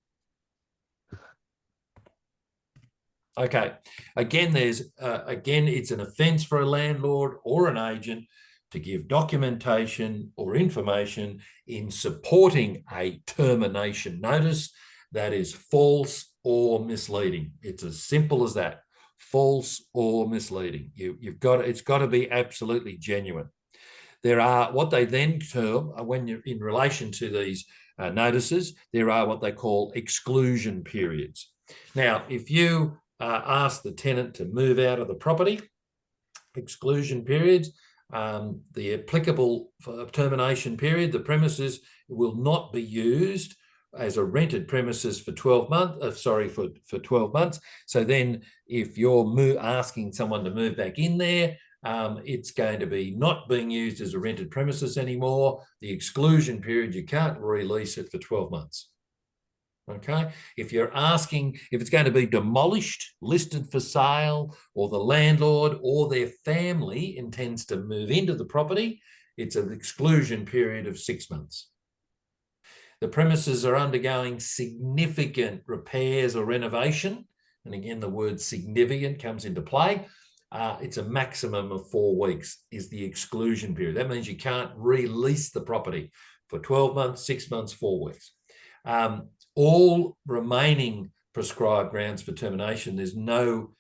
Okay, again, it's an offence for a landlord or an agent to give documentation or information in supporting a termination notice that is false or misleading. It's as simple as that. False or misleading. It's got to be absolutely genuine. There are what they then term, when you're in relation to these notices, there are what they call exclusion periods. Now, if you ask the tenant to move out of the property, exclusion periods, the applicable termination period, the premises will not be used as a rented premises for 12 months, for 12 months. So then if you're asking someone to move back in there, it's going to be not being used as a rented premises anymore. The exclusion period, you can't release it for 12 months. Okay, if it's going to be demolished, listed for sale, or the landlord or their family intends to move into the property, it's an exclusion period of 6 months. The premises are undergoing significant repairs or renovation, and again, the word significant comes into play. It's a maximum of 4 weeks is the exclusion period. That means you can't release the property for 12 months, 6 months, 4 weeks. All remaining prescribed grounds for termination, there's no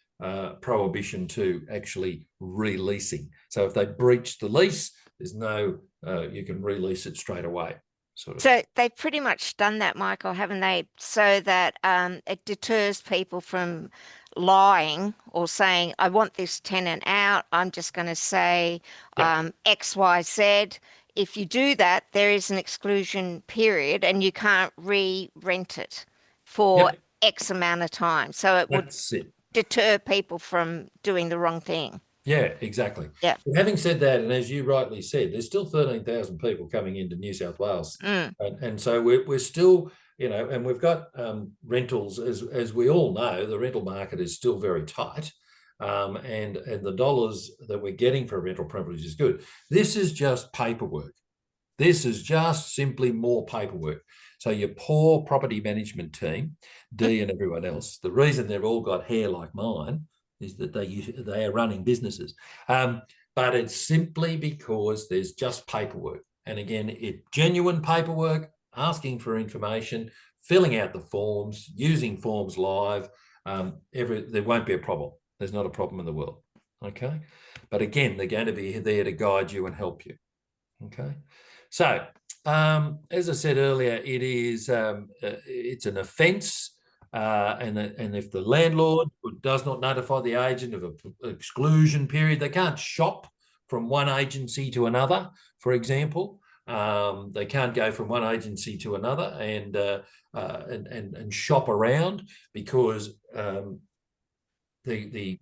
prohibition to actually releasing. So if they breach the lease, there's no, you can release it straight away. Sort of. So they've pretty much done that, Michael, haven't they? So that it deters people from lying or saying, I want this tenant out. I'm just going to say X, Y, Z. If you do that, there is an exclusion period and you can't re-rent it for X amount of time. So it would deter people from doing the wrong thing. Yeah, exactly. Yeah. But having said that, and as you rightly said, there's still 13,000 people coming into New South Wales. And so we're still, and we've got rentals, as we all know, the rental market is still very tight. And the dollars that we're getting for rental properties is good. This is just paperwork. This is just simply more paperwork. So your poor property management team, Dee and everyone else, the reason they've all got hair like mine is that they are running businesses. But it's simply because there's just paperwork. And again, genuine paperwork, asking for information, filling out the forms, using forms live, there won't be a problem. There's not a problem in the world, okay? But again, they're going to be there to guide you and help you, okay? So, as I said earlier, it's an offence, and if the landlord does not notify the agent of an exclusion period, they can't shop from one agency to another, for example. They can't go from one agency to another and shop around because the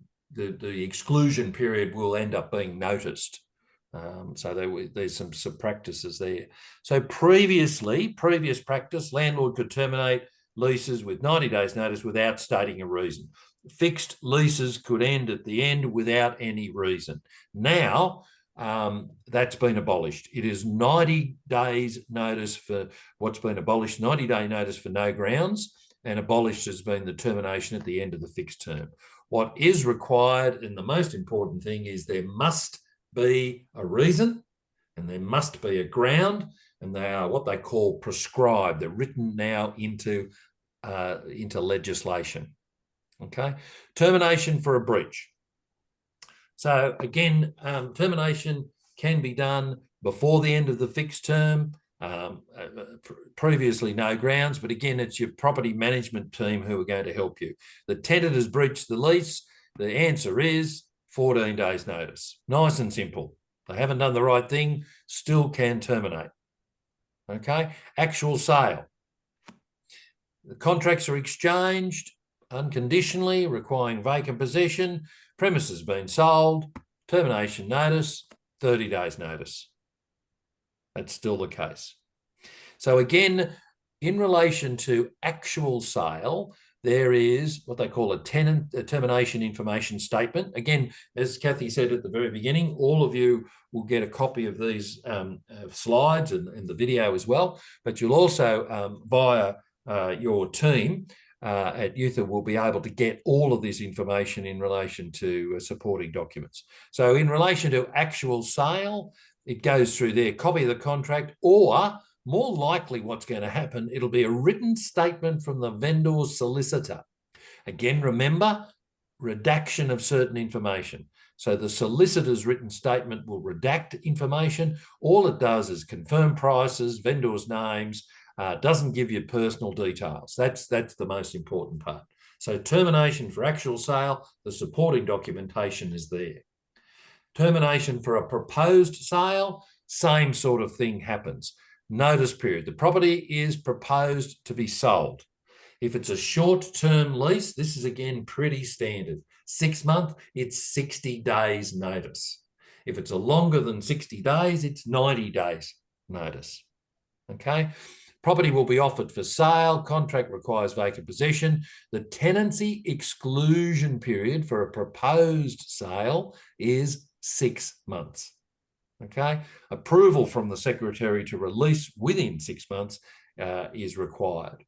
exclusion period will end up being noticed. So there's some practices there. So previous practice, landlord could terminate leases with 90 days notice without stating a reason. Fixed leases could end at the end without any reason. Now, that's been abolished. It is 90 days notice for what's been abolished, 90-day notice for no grounds, and abolished has been the termination at the end of the fixed term. What is required, and the most important thing, is there must be a reason and there must be a ground, and they are what they call prescribed. They're written now into legislation. Okay, termination for a breach. So again, termination can be done before the end of the fixed term. Previously no grounds, but again, it's your property management team who are going to help you. The tenant has breached the lease. The answer is 14 days notice. Nice and simple. They haven't done the right thing, still can terminate. Okay, actual sale. The contracts are exchanged unconditionally, requiring vacant possession. Premises been sold, termination notice, 30 days notice. That's still the case. So again, in relation to actual sale, there is what they call a termination information statement. Again, as Kathy said at the very beginning, all of you will get a copy of these slides and the video as well, but you'll also, via your team at Uther, will be able to get all of this information in relation to supporting documents. So in relation to actual sale, it goes through there, copy of the contract, or more likely what's going to happen, it'll be a written statement from the vendor's solicitor. Again, remember, redaction of certain information. So the solicitor's written statement will redact information. All it does is confirm prices, vendors' names, doesn't give you personal details. That's the most important part. So termination for actual sale, the supporting documentation is there. Termination for a proposed sale, same sort of thing happens. Notice period. The property is proposed to be sold. If it's a short-term lease, this is again pretty standard. 6 months, it's 60 days notice. If it's a longer than 60 days, it's 90 days notice. Okay. Property will be offered for sale. Contract requires vacant possession. The tenancy exclusion period for a proposed sale is 6 months. Okay. Approval from the secretary to release within 6 months is required.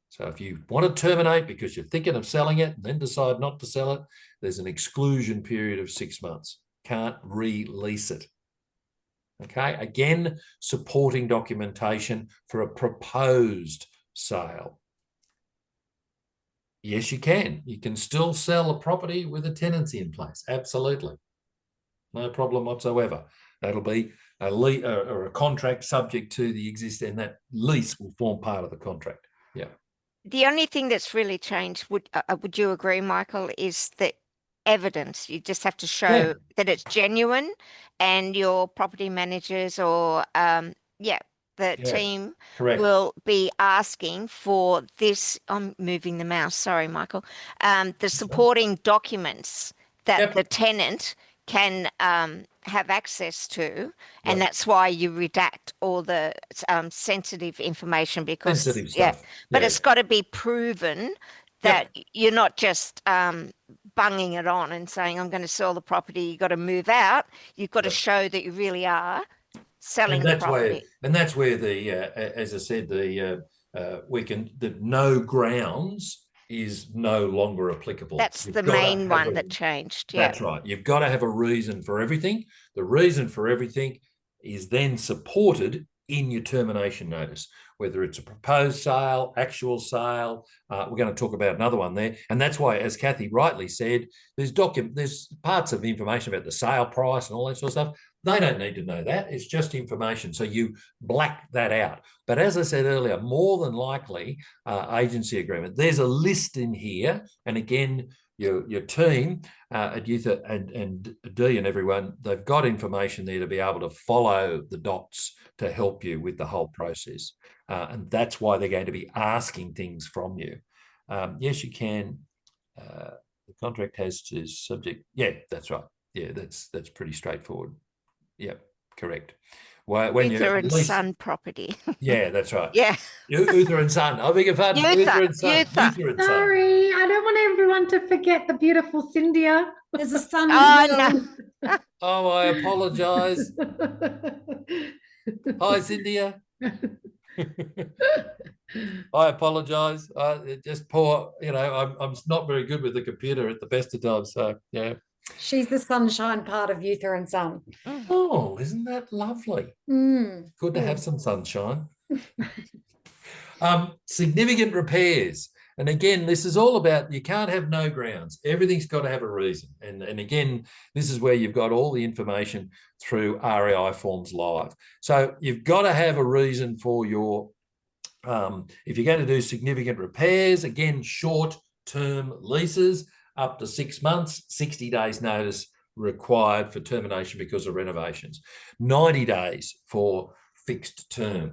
So if you want to terminate because you're thinking of selling it and then decide not to sell it, there's an exclusion period of 6 months. Can't release it. Okay, again, supporting documentation for a proposed sale. Yes, you can. You can still sell a property with a tenancy in place. Absolutely. No problem whatsoever. That'll be a lease or a contract subject to the existing, and that lease will form part of the contract. Yeah. The only thing that's really changed, would you agree, Michael, is the evidence. You just have to show that it's genuine, and your property managers or the team will be asking for this. I'm moving the mouse. Sorry, Michael. The supporting documents that the tenant can have access to, and that's why you redact all the sensitive information, because sensitive stuff. But it's got to be proven that you're not just bunging it on and saying, I'm going to sell the property, you've got to move out. You've got to show that you really are selling the property. And that's where the, as I said, the no grounds is no longer applicable. That's the main one that changed. Yeah. That's right. You've got to have a reason for everything. The reason for everything is then supported in your termination notice, whether it's a proposed sale, actual sale. We're going to talk about another one there. And that's why, as Kathy rightly said, there's parts of the information about the sale price and all that sort of stuff. They don't need to know that. It's just information. So you black that out. But as I said earlier, more than likely, agency agreement, there's a list in here. And again, your team at Uther and Dee and everyone, they've got information there to be able to follow the dots to help you with the whole process. And that's why they're going to be asking things from you. Yes, you can. The contract has to subject. Yeah, that's right. Yeah, that's pretty straightforward. Yep, correct. When Uther and Son property. Yeah, that's right. Yeah. Uther and Son. I beg your pardon. Uther and Son. Uther and Sorry, I don't want everyone to forget the beautiful Cynthia. There's a son. No. Oh, I apologise. Hi, Cynthia. I apologise. Just poor, I'm not very good with the computer at the best of times. So, yeah. She's the sunshine part of Uther and Son. Oh, isn't that lovely? Good to have some sunshine. Significant repairs. And again, this is all about, you can't have no grounds. Everything's got to have a reason. And again, this is where you've got all the information through REI Forms Live. So you've got to have a reason for your, if you're going to do significant repairs, again, short-term leases, up to 6 months, 60 days notice required for termination because of renovations. 90 days for fixed term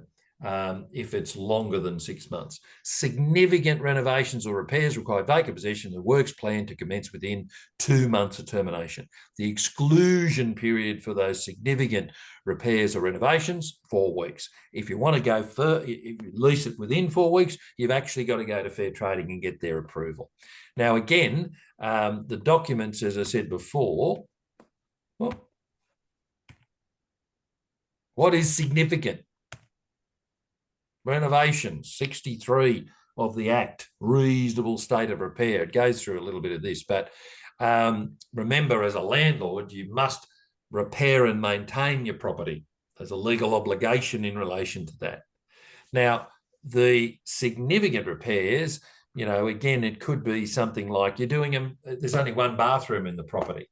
if it's longer than 6 months. Significant renovations or repairs require vacant possession. The works planned to commence within 2 months of termination. The exclusion period for those significant repairs or renovations, 4 weeks. If you want to go if you lease it within 4 weeks, you've actually got to go to Fair Trading and get their approval. Now, again, the documents, as I said before, what is significant? Renovations, 63 of the Act, reasonable state of repair. It goes through a little bit of this, but remember, as a landlord, you must repair and maintain your property. There's a legal obligation in relation to that. Now, the significant repairs, you know, again, it could be something like you're doing there's only one bathroom in the property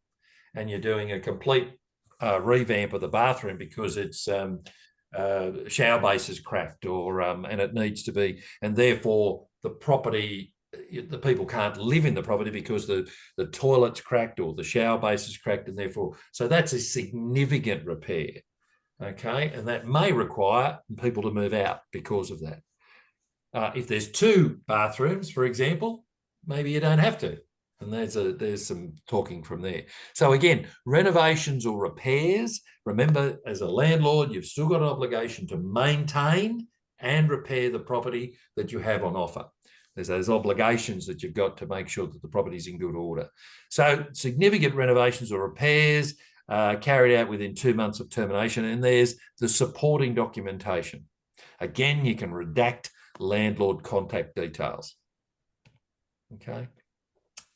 and you're doing a complete revamp of the bathroom because it's shower base is cracked or and it needs to be, and therefore the property, the people can't live in the property because the toilet's cracked or the shower base is cracked, and therefore, so that's a significant repair. Okay, and that may require people to move out because of that. If there's 2 bathrooms, for example, maybe you don't have to, and there's some talking from there. So again, renovations or repairs, remember, as a landlord, you've still got an obligation to maintain and repair the property that you have on offer. There's those obligations that you've got to make sure that the property's in good order. So significant renovations or repairs carried out within 2 months of termination, and there's the supporting documentation. Again, you can redact landlord contact details. Okay.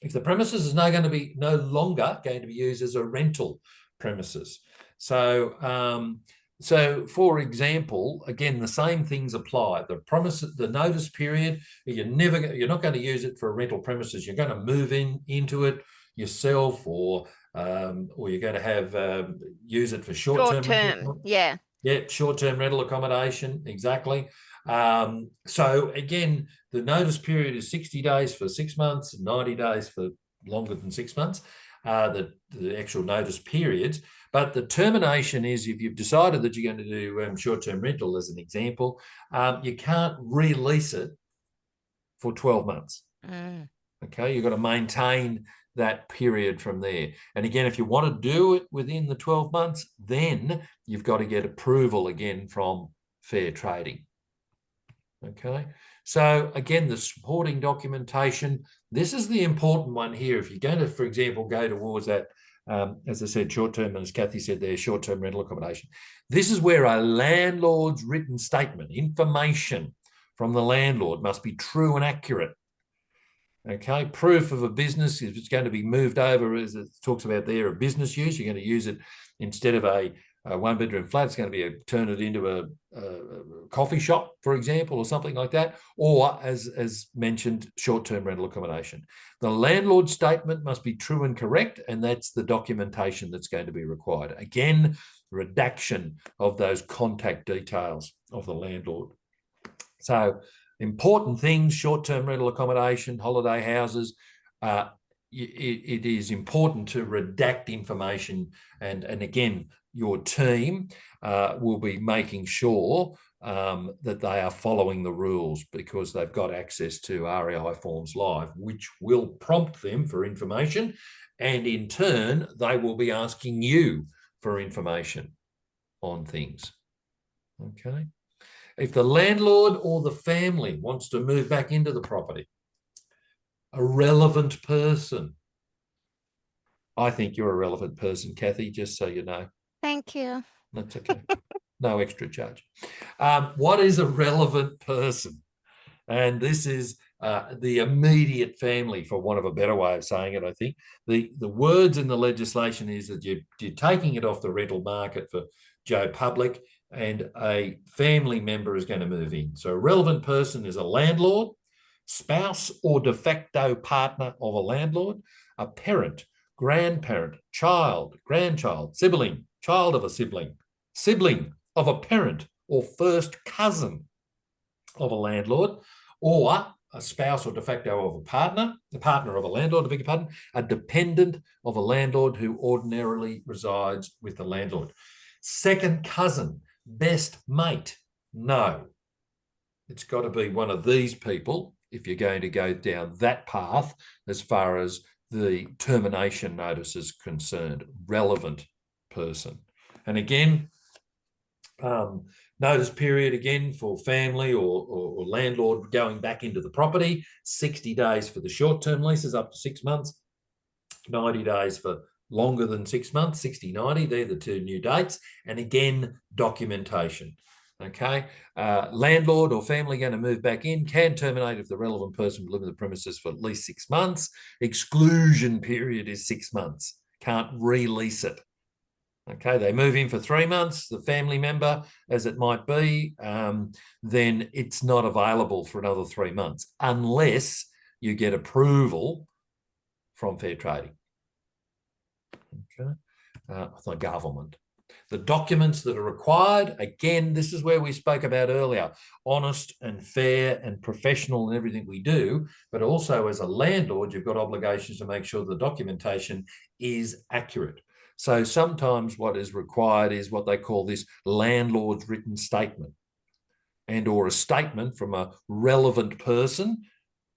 If the premises is no longer going to be used as a rental premises. So, for example, again, the same things apply. The notice period, you're not going to use it for a rental premises. You're going to move into it yourself, or you're going to have use it for short-term. Yeah. Yeah, short-term rental accommodation, exactly. So again, the notice period is 60 days for 6 months, 90 days for longer than 6 months, the actual notice periods. But the termination is if you've decided that you're going to do short-term rental, as an example, you can't release it for 12 months. Okay, you've got to maintain that period from there. And again, if you want to do it within the 12 months, then you've got to get approval again from fair trading. Okay, so again, the supporting documentation, this is the important one here. If you're going to, for example, go towards that, as I said, short-term, and as Kathy said there, short-term rental accommodation, this is where a landlord's written statement, information from the landlord, must be true and accurate. Okay, proof of a business, if it's going to be moved over, as it talks about there, a business use, you're going to use it instead of a one-bedroom flat, it's going to be turn it into a coffee shop, for example, or something like that, or as mentioned, short-term rental accommodation. The landlord statement must be true and correct, and that's the documentation that's going to be required. Again, redaction of those contact details of the landlord. So important things, short-term rental accommodation, holiday houses, it is important to redact information, and again, your team will be making sure that they are following the rules, because they've got access to REI Forms Live, which will prompt them for information, and in turn, they will be asking you for information on things. Okay. If the landlord or the family wants to move back into the property, a relevant person. I think you're a relevant person, Kathy, just so you know. Thank you. That's okay. No extra charge. What is a relevant person? And this is the immediate family, for want of a better way of saying it, I think. The words in the legislation is that you're taking it off the rental market for Joe Public, and a family member is going to move in. So a relevant person is a landlord, spouse or de facto partner of a landlord, a parent, grandparent, child, grandchild, sibling, child of a sibling, sibling of a parent, or first cousin of a landlord, or a spouse or de facto of a partner, the partner of a landlord, I beg your pardon, a dependent of a landlord who ordinarily resides with the landlord. Second cousin, best mate, no. It's got to be one of these people if you're going to go down that path as far as the termination notice is concerned. Relevant person. And again, notice period again for family or landlord going back into the property, 60 days for the short-term leases up to 6 months, 90 days for longer than 6 months, 60, 90, they're the two new dates. And again, documentation. Okay, landlord or family going to move back in can terminate if the relevant person will live in the premises for at least 6 months. Exclusion period is 6 months. Can't release it. Okay, they move in for 3 months, the family member, as it might be, then it's not available for another 3 months unless you get approval from fair trading. Okay, the government. The documents that are required, again, this is where we spoke about earlier, honest and fair and professional in everything we do, but also as a landlord, you've got obligations to make sure the documentation is accurate. So sometimes what is required is what they call this landlord's written statement, and or a statement from a relevant person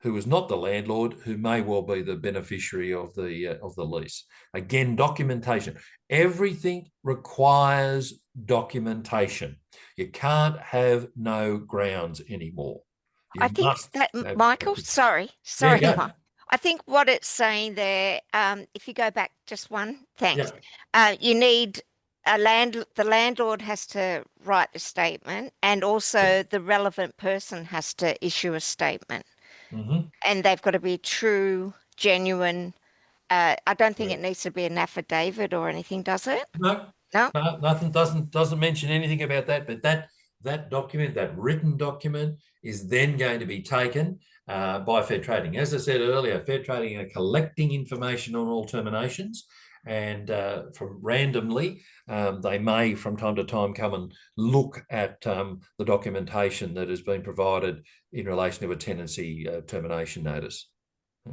who is not the landlord, who may well be the beneficiary of the lease. Again, documentation. Everything requires documentation. You can't have no grounds anymore. You I think must that, have Michael, documentation. sorry, go. Mike. I think what it's saying there, if you go back just one, thanks. Yeah. You need the landlord has to write the statement, and also the relevant person has to issue a statement. Mhm. And they've got to be true, genuine. I don't think Yeah. it needs to be an affidavit or anything, does it? No, No. nothing doesn't mention anything about that. But that document, that written document, is then going to be taken by fair trading. As I said earlier, fair trading are collecting information on all terminations, and from randomly, they may from time to time come and look at the documentation that has been provided in relation to a tenancy termination notice.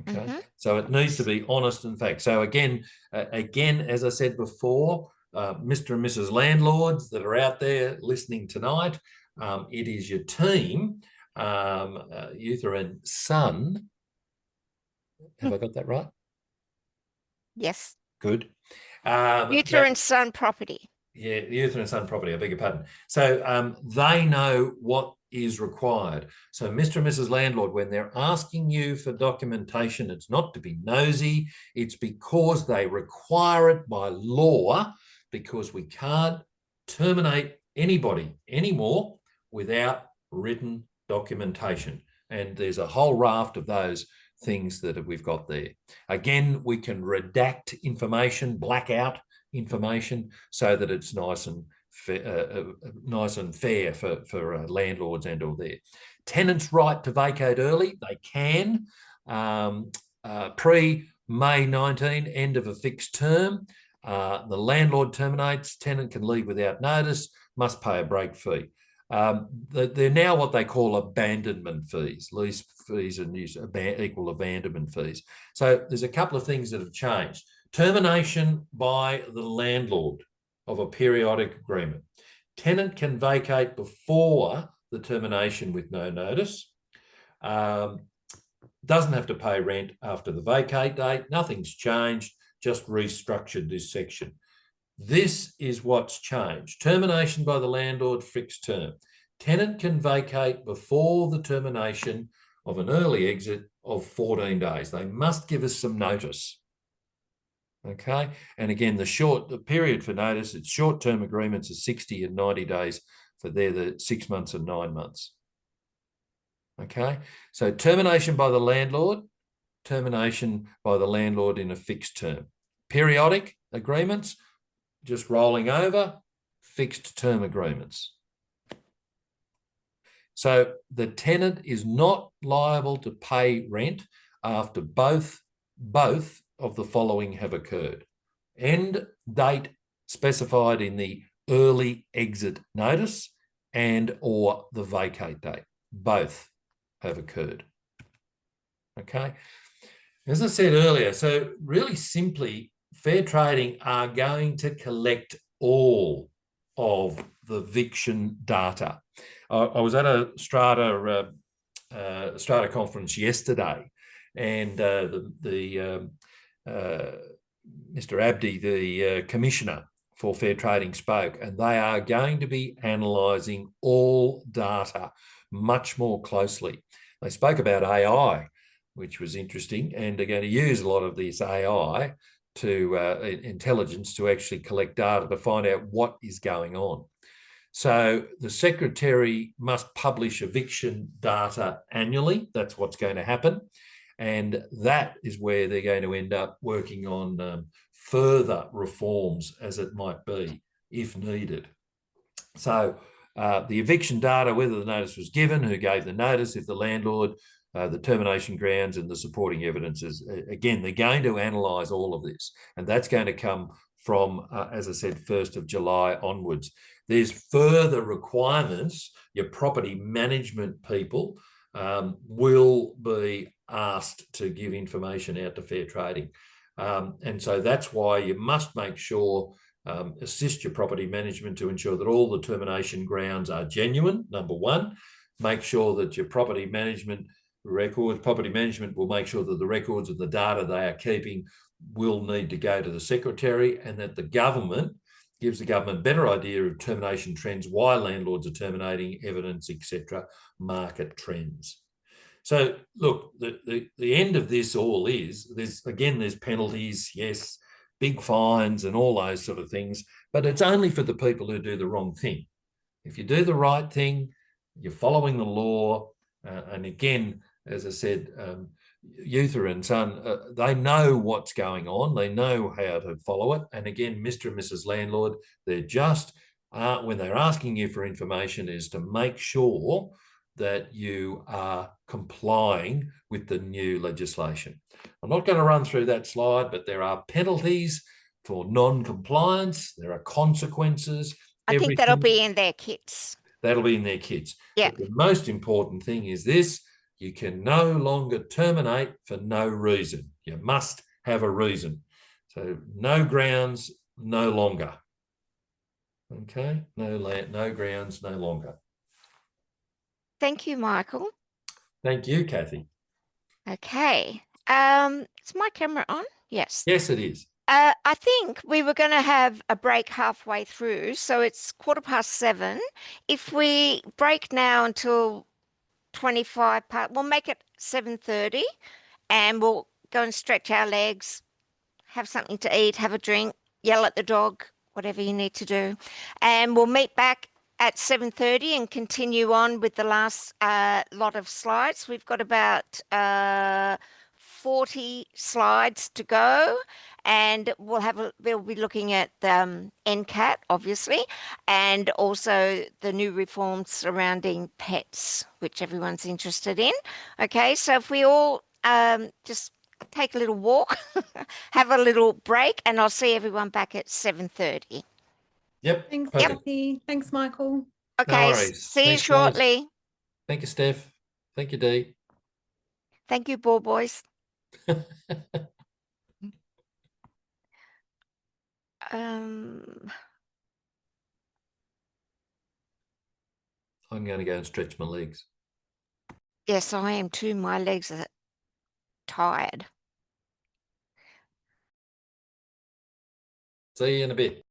Okay, so it needs to be honest and fact. So again, as I said before, Mr. and Mrs. Landlords that are out there listening tonight, it is your team, Uther and Son. Have I got that right? Yes. Good. Uther and Son property. Yeah, Uther and Son property, I beg your pardon. So they know what is required. So Mr. and Mrs. Landlord, when they're asking you for documentation, it's not to be nosy, it's because they require it by law, because we can't terminate anybody anymore without written documentation. And there's a whole raft of those things that we've got there. Again, we can redact information, black out information, so that it's nice and fair for landlords and all there. Tenants' right to vacate early, they can. Pre-May 19, end of a fixed term, the landlord terminates, tenant can leave without notice, must pay a break fee. They're now what they call abandonment fees. Lease fees are equal abandonment fees. So there's a couple of things that have changed. Termination by the landlord of a periodic agreement. Tenant can vacate before the termination with no notice. Doesn't have to pay rent after the vacate date. Nothing's changed, just restructured this section. This is what's changed. Termination by the landlord, fixed term. Tenant can vacate before the termination of an early exit of 14 days. They must give us some notice. Okay, and again, the period for notice, it's short-term agreements are 60 and 90 days, for the 6 months and 9 months. Okay, so termination by the landlord, termination by the landlord in a fixed term. Periodic agreements, just rolling over, fixed term agreements. So the tenant is not liable to pay rent after both of the following have occurred. End date specified in the early exit notice and or the vacate date. Both have occurred. Okay. As I said earlier, so really simply, fair trading are going to collect all of the eviction data. I was at a strata conference yesterday, and Mr. Abdi, the commissioner for fair trading, spoke, and they are going to be analysing all data much more closely. They spoke about AI, which was interesting, and they're going to use a lot of this AI to intelligence to actually collect data to find out what is going on. So the Secretary must publish eviction data annually. That's what's going to happen. And that is where they're going to end up working on further reforms as it might be, if needed. So the eviction data, whether the notice was given, who gave the notice, if the landlord, the termination grounds and the supporting evidences. Again, they're going to analyse all of this, and that's going to come from, as I said, 1st of July onwards. There's further requirements. Your property management people will be asked to give information out to fair trading. And so that's why you must make sure, assist your property management to ensure that all the termination grounds are genuine, number one. Make sure that your property management will make sure that the records of the data they are keeping will need to go to the secretary, and that the government gives the government a better idea of termination trends, why landlords are terminating, evidence, etc., market trends. So look, the end of this all is, there's penalties, yes, big fines and all those sort of things, but it's only for the people who do the wrong thing. If you do the right thing, you're following the law, and again, as I said, Uther and Son, they know what's going on. They know how to follow it. And again, Mr. and Mrs. Landlord, they're just, when they're asking you for information, is to make sure that you are complying with the new legislation. I'm not going to run through that slide, but there are penalties for non-compliance. There are consequences. I think that'll be in their kits. That'll be in their kits. Yeah. But the most important thing is this: you can no longer terminate for no reason. You must have a reason. So no grounds, no longer. Okay, no grounds, no longer. Thank you, Michael. Thank you, Kathy. Okay. Is my camera on? Yes. Yes, it is. I think we were going to have a break halfway through, so it's 7:15. If we break now until 25 past, we'll make it 7:30, and we'll go and stretch our legs, have something to eat, have a drink, yell at the dog, whatever you need to do. And we'll meet back at 7:30 and continue on with the last lot of slides. We've got about 40 slides to go, and we'll be looking at NCAT, obviously, and also the new reforms surrounding pets, which everyone's interested in. Okay, so if we all just take a little walk, have a little break, and I'll see everyone back at 7:30. Yep. Thanks, Perfect. Kathy. Thanks, Michael. Okay, worries. see you Thanks, guys. shortly. Thank you, Steph. Thank you, Dee. Thank you, ball boys. I'm going to go and stretch my legs. Yes, I am too. My legs are tired. See you in a bit.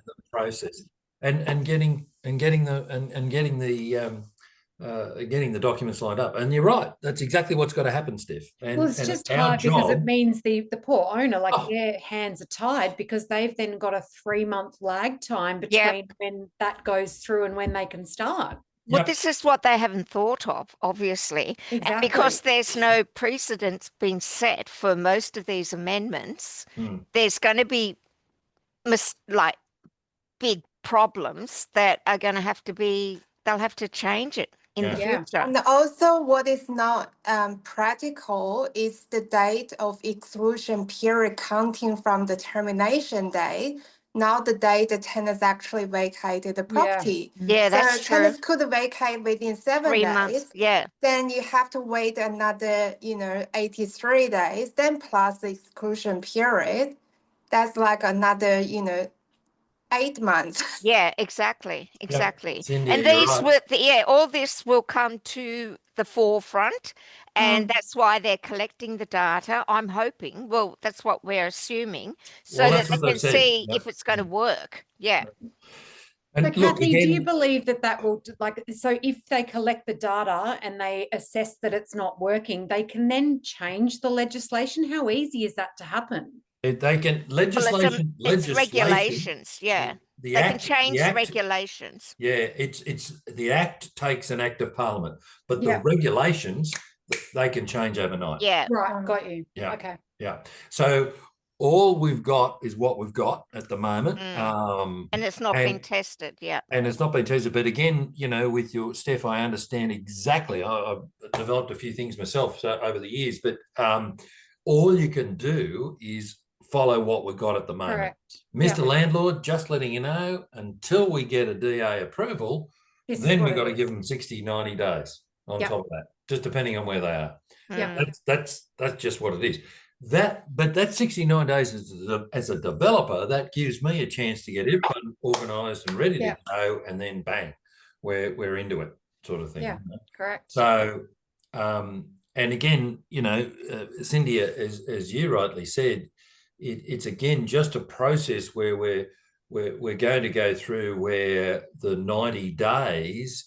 the process, and getting the documents lined up. And you're right, that's exactly what's got to happen, Steph. And, Well, it's and just our hard because it job, means the poor owner, like Oh. their hands are tied because they've then got a 3-month lag time Yeah. between when that goes through and when they can start. Well, Yep. this is what they haven't thought of, obviously. And Exactly. because there's no precedence being set for most of these amendments, there's going to be like big problems that are going to have to be, they'll have to change it in the Yeah. future. And also what is not practical is the date of exclusion period counting from the termination date, not the day the tenants actually vacated the property. Yeah, So that's true. tenants could vacate within 7 3 days. months. Yeah. Then you have to wait another, 83 days, then plus the exclusion period. That's like another, 8 months. Yeah, exactly. Exactly. Cindy, And you're these right. all this will come to the forefront, and that's why they're collecting the data. I'm hoping, well, that's what we're assuming, so Well, that that's they what they've can said. see Yep. if it's going to work. Yeah. And So, look, Kathy, do you again, believe that will, like, so if they collect the data and they assess that it's not working, they can then change the legislation? How easy is that to happen? they can Well, it's legislation. regulations. Yeah. The They can act, change the act, regulations. yeah, it's the act takes an act of parliament, but the Yeah. regulations they can change overnight. Yeah. Right, got you. Yeah. Okay. Yeah. So all we've got is what we've got at the moment. And it's not been tested. Yeah. And it's not been tested. But again, with your Steph, I understand exactly. I've developed a few things myself over the years, but all you can do is follow what we've got at the moment. Correct. Mr. Yeah. Landlord, just letting you know, until we get a DA approval, This is then what we've got it to give is. them 60, 90 days on Yep. top of that, just depending on where they are. Yeah. That's just what it is. But that 69 days as a developer, that gives me a chance to get everyone organised and ready to go, and then bang, we're into it, sort of thing. Yeah, correct. So, and again, Cindy, as you rightly said, it's again just a process where we're going to go through where the 90 days.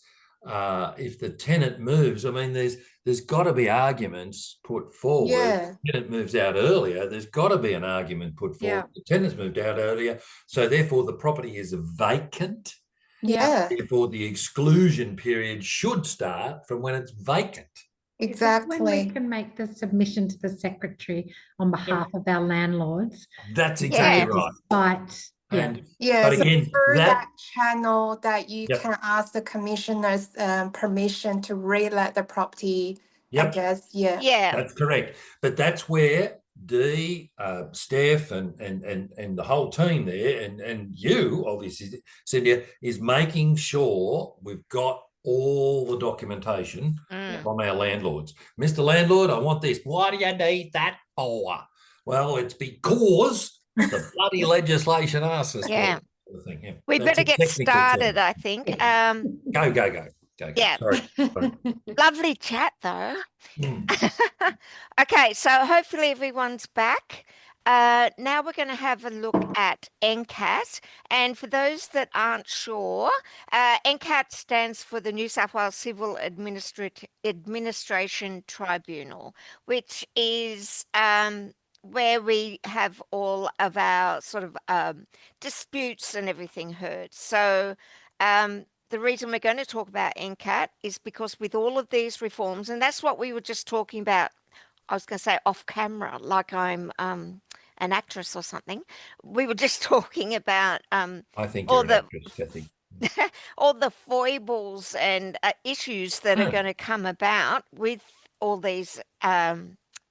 If the tenant moves, I mean, there's got to be arguments put forward. Yeah. The tenant moves out earlier, there's got to be an argument put forward. The tenant's moved out earlier, so therefore the property is vacant. Yeah. Therefore, the exclusion period should start from when it's vacant. Exactly. When we can make the submission to the secretary on behalf of our landlords. That's exactly right. Despite, And yeah, but so again, through that channel that you Yep. can ask the commissioner's permission to re-let the property, I Yep. guess. Yeah. Yeah. That's correct. But that's where Dee, Steph, and the whole team there, and you, obviously, Cynthia, is making sure we've got all the documentation from our landlords. Mr. Landlord, I want this. Why do you need that for? Well, it's because the bloody legislation asks us. Yeah. Sort of thing. Yeah. We That's better a get technical started, term. I think. Go. Yeah. Sorry. Lovely chat, though. Mm. Okay, so hopefully everyone's back. Now we're going to have a look at NCAT. And for those that aren't sure, NCAT stands for the New South Wales Civil Administration Tribunal, which is where we have all of our sort of disputes and everything heard. So the reason we're going to talk about NCAT is because with all of these reforms, and that's what we were just talking about, I was going to say off camera, like I'm an actress or something. We were just talking about I think all you're an actress, Kathy. all the foibles and issues that are going to come about with all these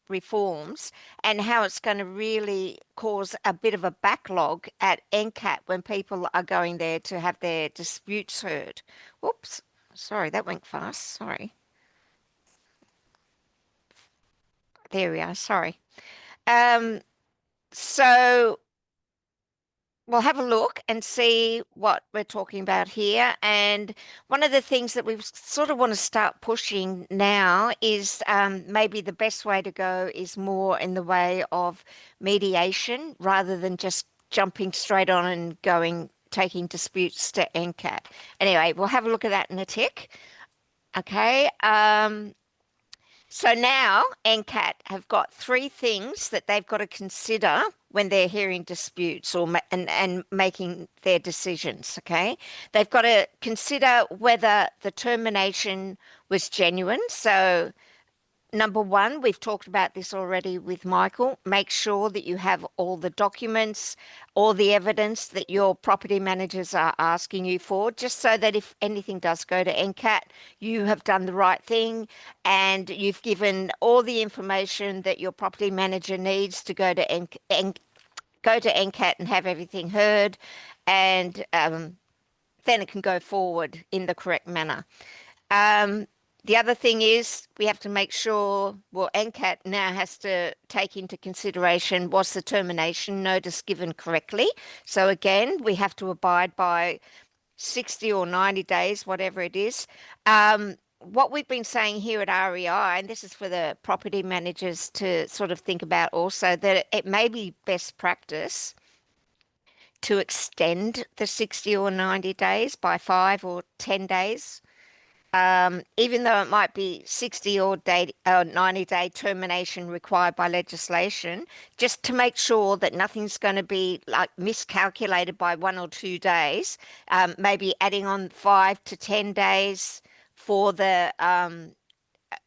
reforms, and how it's going to really cause a bit of a backlog at NCAT when people are going there to have their disputes heard. Whoops, sorry, that went fast. Sorry. There we are. Sorry. So we'll have a look and see what we're talking about here. And one of the things that we sort of want to start pushing now is maybe the best way to go is more in the way of mediation rather than just jumping straight on and going taking disputes to NCAT. Anyway, we'll have a look at that in a tick. Okay. So now NCAT have got 3 things that they've got to consider when they're hearing disputes or and making their decisions. Okay, they've got to consider whether the termination was genuine. So number 1, we've talked about this already with Michael. Make sure that you have all the documents, all the evidence that your property managers are asking you for, just so that if anything does go to NCAT, you have done the right thing and you've given all the information that your property manager needs to go to NCAT and have everything heard, and then it can go forward in the correct manner. The other thing is we have to make sure, well, NCAT now has to take into consideration, was the termination notice given correctly? So again, we have to abide by 60 or 90 days, whatever it is. What we've been saying here at REI, and this is for the property managers to sort of think about also, that it may be best practice to extend the 60 or 90 days by 5 or 10 days. Even though it might be 60 or 90-day termination required by legislation, just to make sure that nothing's going to be like miscalculated by 1 or 2 days, maybe adding on 5 to 10 days for the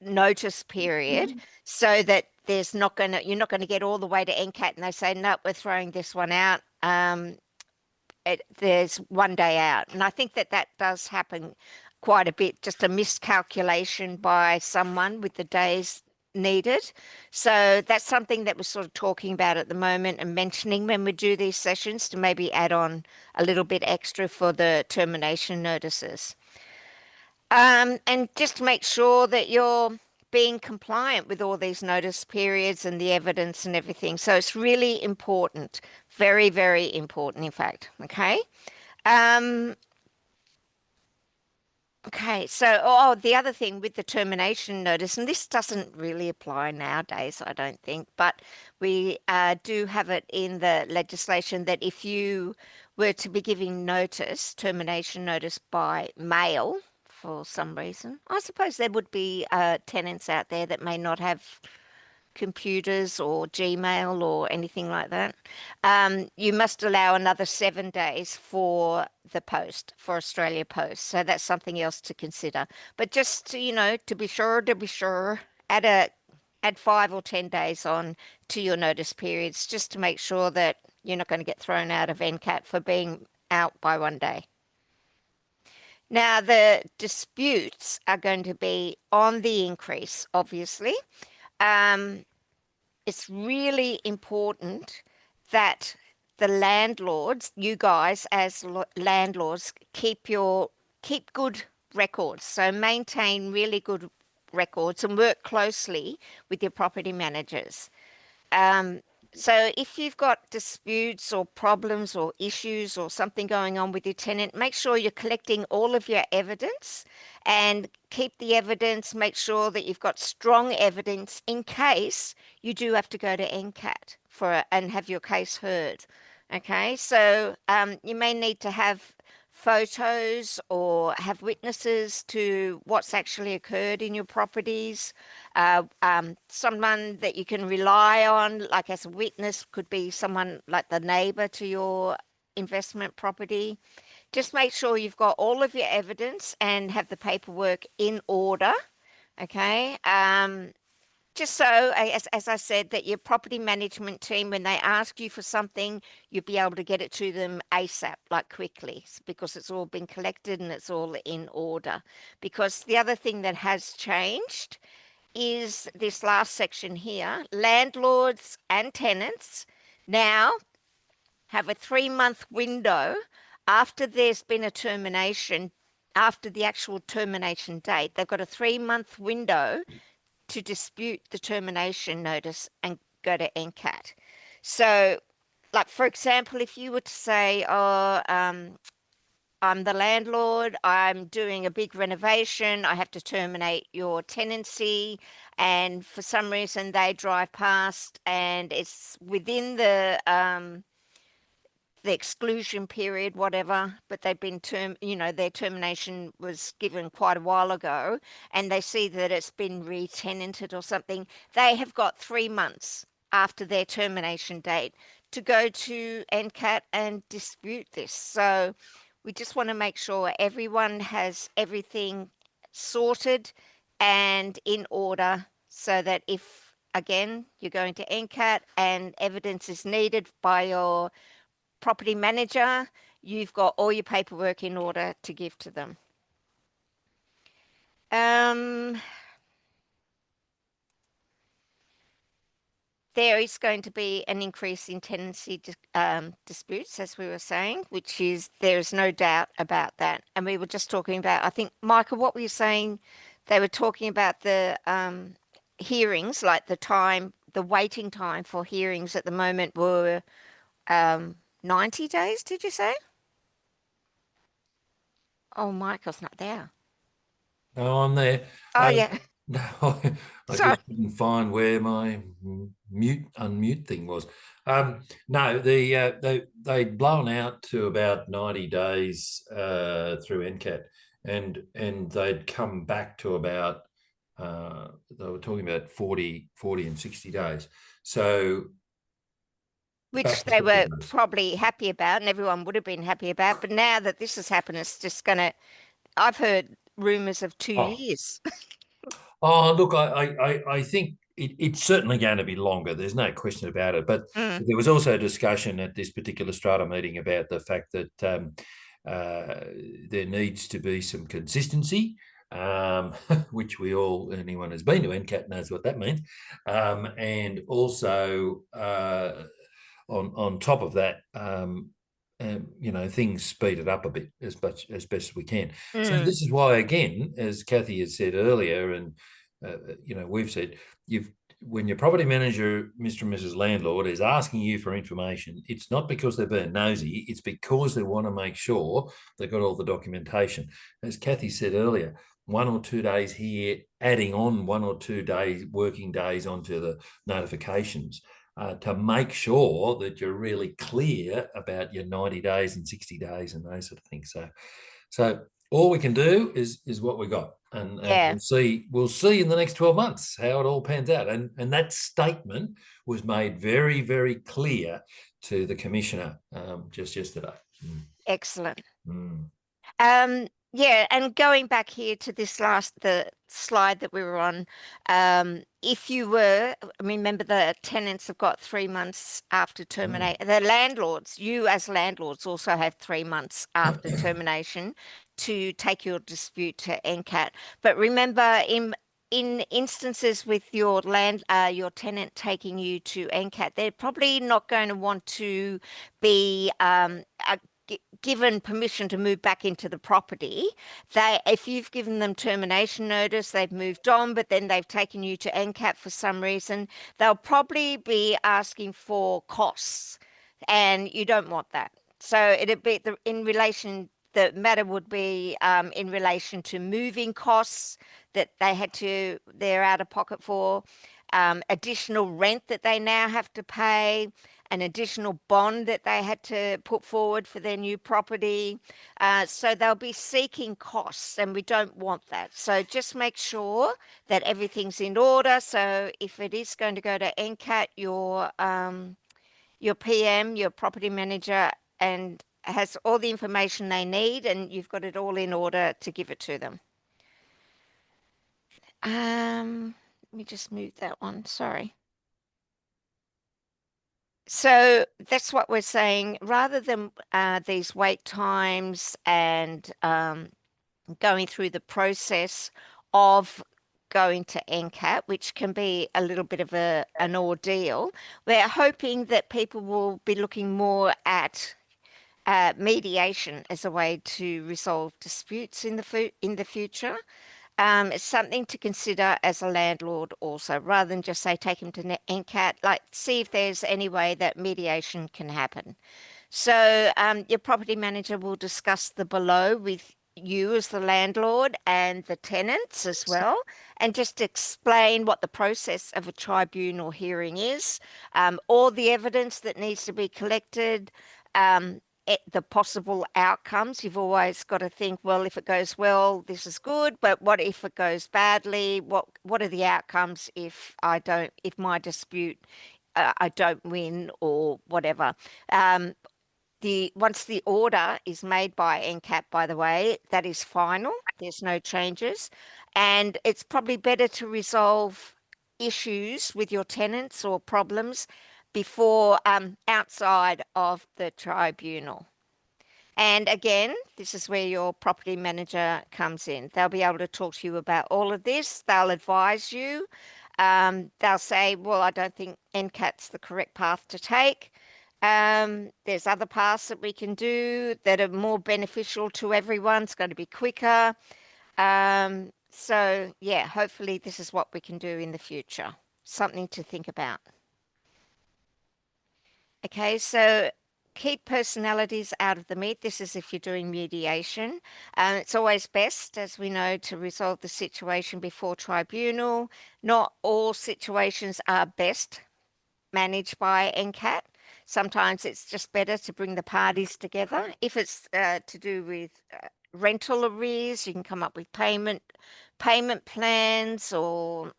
notice period, so that you're not going to get all the way to NCAT and they say, no, we're throwing this one out. There's 1 day out. And I think that does happen quite a bit, just a miscalculation by someone with the days needed. So that's something that we're sort of talking about at the moment and mentioning when we do these sessions, to maybe add on a little bit extra for the termination notices. And just to make sure that you're being compliant with all these notice periods and the evidence and everything. So it's really important, very, very important, in fact. Okay. Okay, so the other thing with the termination notice, and this doesn't really apply nowadays, I don't think, but we do have it in the legislation that if you were to be giving notice, termination notice by mail for some reason, I suppose there would be tenants out there that may not have computers or Gmail or anything like that, you must allow another 7 days for the post, for Australia Post. So that's something else to consider. But just to be sure, add 5 or 10 days on to your notice periods, just to make sure that you're not going to get thrown out of NCAT for being out by 1 day. Now, the disputes are going to be on the increase, obviously. It's really important that the landlords, you guys as landlords, keep good records. So maintain really good records and work closely with your property managers. So if you've got disputes or problems or issues or something going on with your tenant, make sure you're collecting all of your evidence and keep the evidence. Make sure that you've got strong evidence in case you do have to go to NCAT and have your case heard. Okay, so you may need to have photos or have witnesses to what's actually occurred in your properties. Someone that you can rely on, like as a witness, could be someone like the neighbor to your investment property. Just make sure you've got all of your evidence and have the paperwork in order. Okay. Just so, as I said, that your property management team, when they ask you for something, you'll be able to get it to them ASAP, like quickly, because it's all been collected and it's all in order. Because the other thing that has changed is this last section here. Landlords and tenants now have a 3-month window after there's been a termination, after the actual termination date. They've got a 3-month window to dispute the termination notice and go to NCAT. So, like, for example, if you were to say, I'm the landlord, I'm doing a big renovation, I have to terminate your tenancy, and for some reason they drive past and it's within the the exclusion period, whatever, but they've been their termination was given quite a while ago, and they see that it's been re-tenanted or something, they have got 3 months after their termination date to go to NCAT and dispute this. So we just want to make sure everyone has everything sorted and in order, so that if, again, you're going to NCAT and evidence is needed by your property manager, you've got all your paperwork in order to give to them. There is going to be an increase in tenancy disputes, as we were saying, which is, there's no doubt about that. And we were just talking about, I think, Michael, what were you saying? They were talking about the hearings, like the waiting time for hearings at the moment were 90 days, did you say? Oh, Michael's not there. Oh, I'm there. Oh, yeah. No, I Sorry. just couldn't find where my unmute thing was. No, they'd blown out to about 90 days through NCAT, and they'd come back to about they were talking about 40 and 60 days. So which they were probably happy about, and everyone would have been happy about. But now that this has happened, it's just gonna, I've heard rumors of 2 years. Oh, look, I think it's certainly going to be longer. There's no question about it. But there was also a discussion at this particular strata meeting about the fact that there needs to be some consistency, which anyone who's been to NCAT knows what that means. And also on top of that, things speeded up a bit as best as we can. So this is why, again, as Kathy has said earlier, and we've said, when your property manager, Mr. and Mrs. Landlord, is asking you for information, it's not because they're being nosy, it's because they want to make sure they've got all the documentation. As Kathy said earlier, 1 or 2 days here, adding on 1 or 2 days, working days onto the notifications, to make sure that you're really clear about your 90 days and 60 days and those sort of things. So all we can do is what we got, and we'll see in the next 12 months how it all pans out. And that statement was made very, very clear to the commissioner just yesterday. Excellent. Yeah, and going back here to the slide that we were on, if you remember, the tenants have got 3 months after termination. The landlords, you as landlords, also have 3 months after termination to take your dispute to NCAT. But remember, in instances with your tenant taking you to NCAT, they're probably not going to want to be given permission to move back into the property. If you've given them termination notice, they've moved on, but then they've taken you to NCAT for some reason, they'll probably be asking for costs, and you don't want that. So it'd be the matter would be in relation to moving costs that they're out of pocket for, additional rent that they now have to pay, an additional bond that they had to put forward for their new property. So they'll be seeking costs, and we don't want that. So just make sure that everything's in order. So if it is going to go to NCAT, your PM, your property manager, and has all the information they need, and you've got it all in order to give it to them. Let me just move that one. Sorry. So that's what we're saying. Rather than these wait times and going through the process of going to NCAT, which can be a little bit of an ordeal, we're hoping that people will be looking more at mediation as a way to resolve disputes in the future. It's something to consider as a landlord also, rather than just say take them to NCAT, like see if there's any way that mediation can happen. So your property manager will discuss the below with you as the landlord and the tenants as well, and just explain what the process of a tribunal hearing is, all the evidence that needs to be collected, the possible outcomes. You've always got to think, well, if it goes well, this is good, but what if it goes badly? What are the outcomes if my dispute, I don't win or whatever? Once the order is made by NCAT, by the way, that is final. There's no changes, and it's probably better to resolve issues with your tenants or problems before outside of the tribunal. And again, this is where your property manager comes in. They'll be able to talk to you about all of this. They'll advise you. They'll say, well, I don't think NCAT's the correct path to take. There's other paths that we can do that are more beneficial to everyone. It's going to be quicker. So yeah, hopefully this is what we can do in the future. Something to think about. Okay, so keep personalities out of the meet. This is if you're doing mediation. It's always best, as we know, to resolve the situation before tribunal. Not all situations are best managed by NCAT. Sometimes it's just better to bring the parties together. If it's to do with rental arrears, you can come up with payment plans, or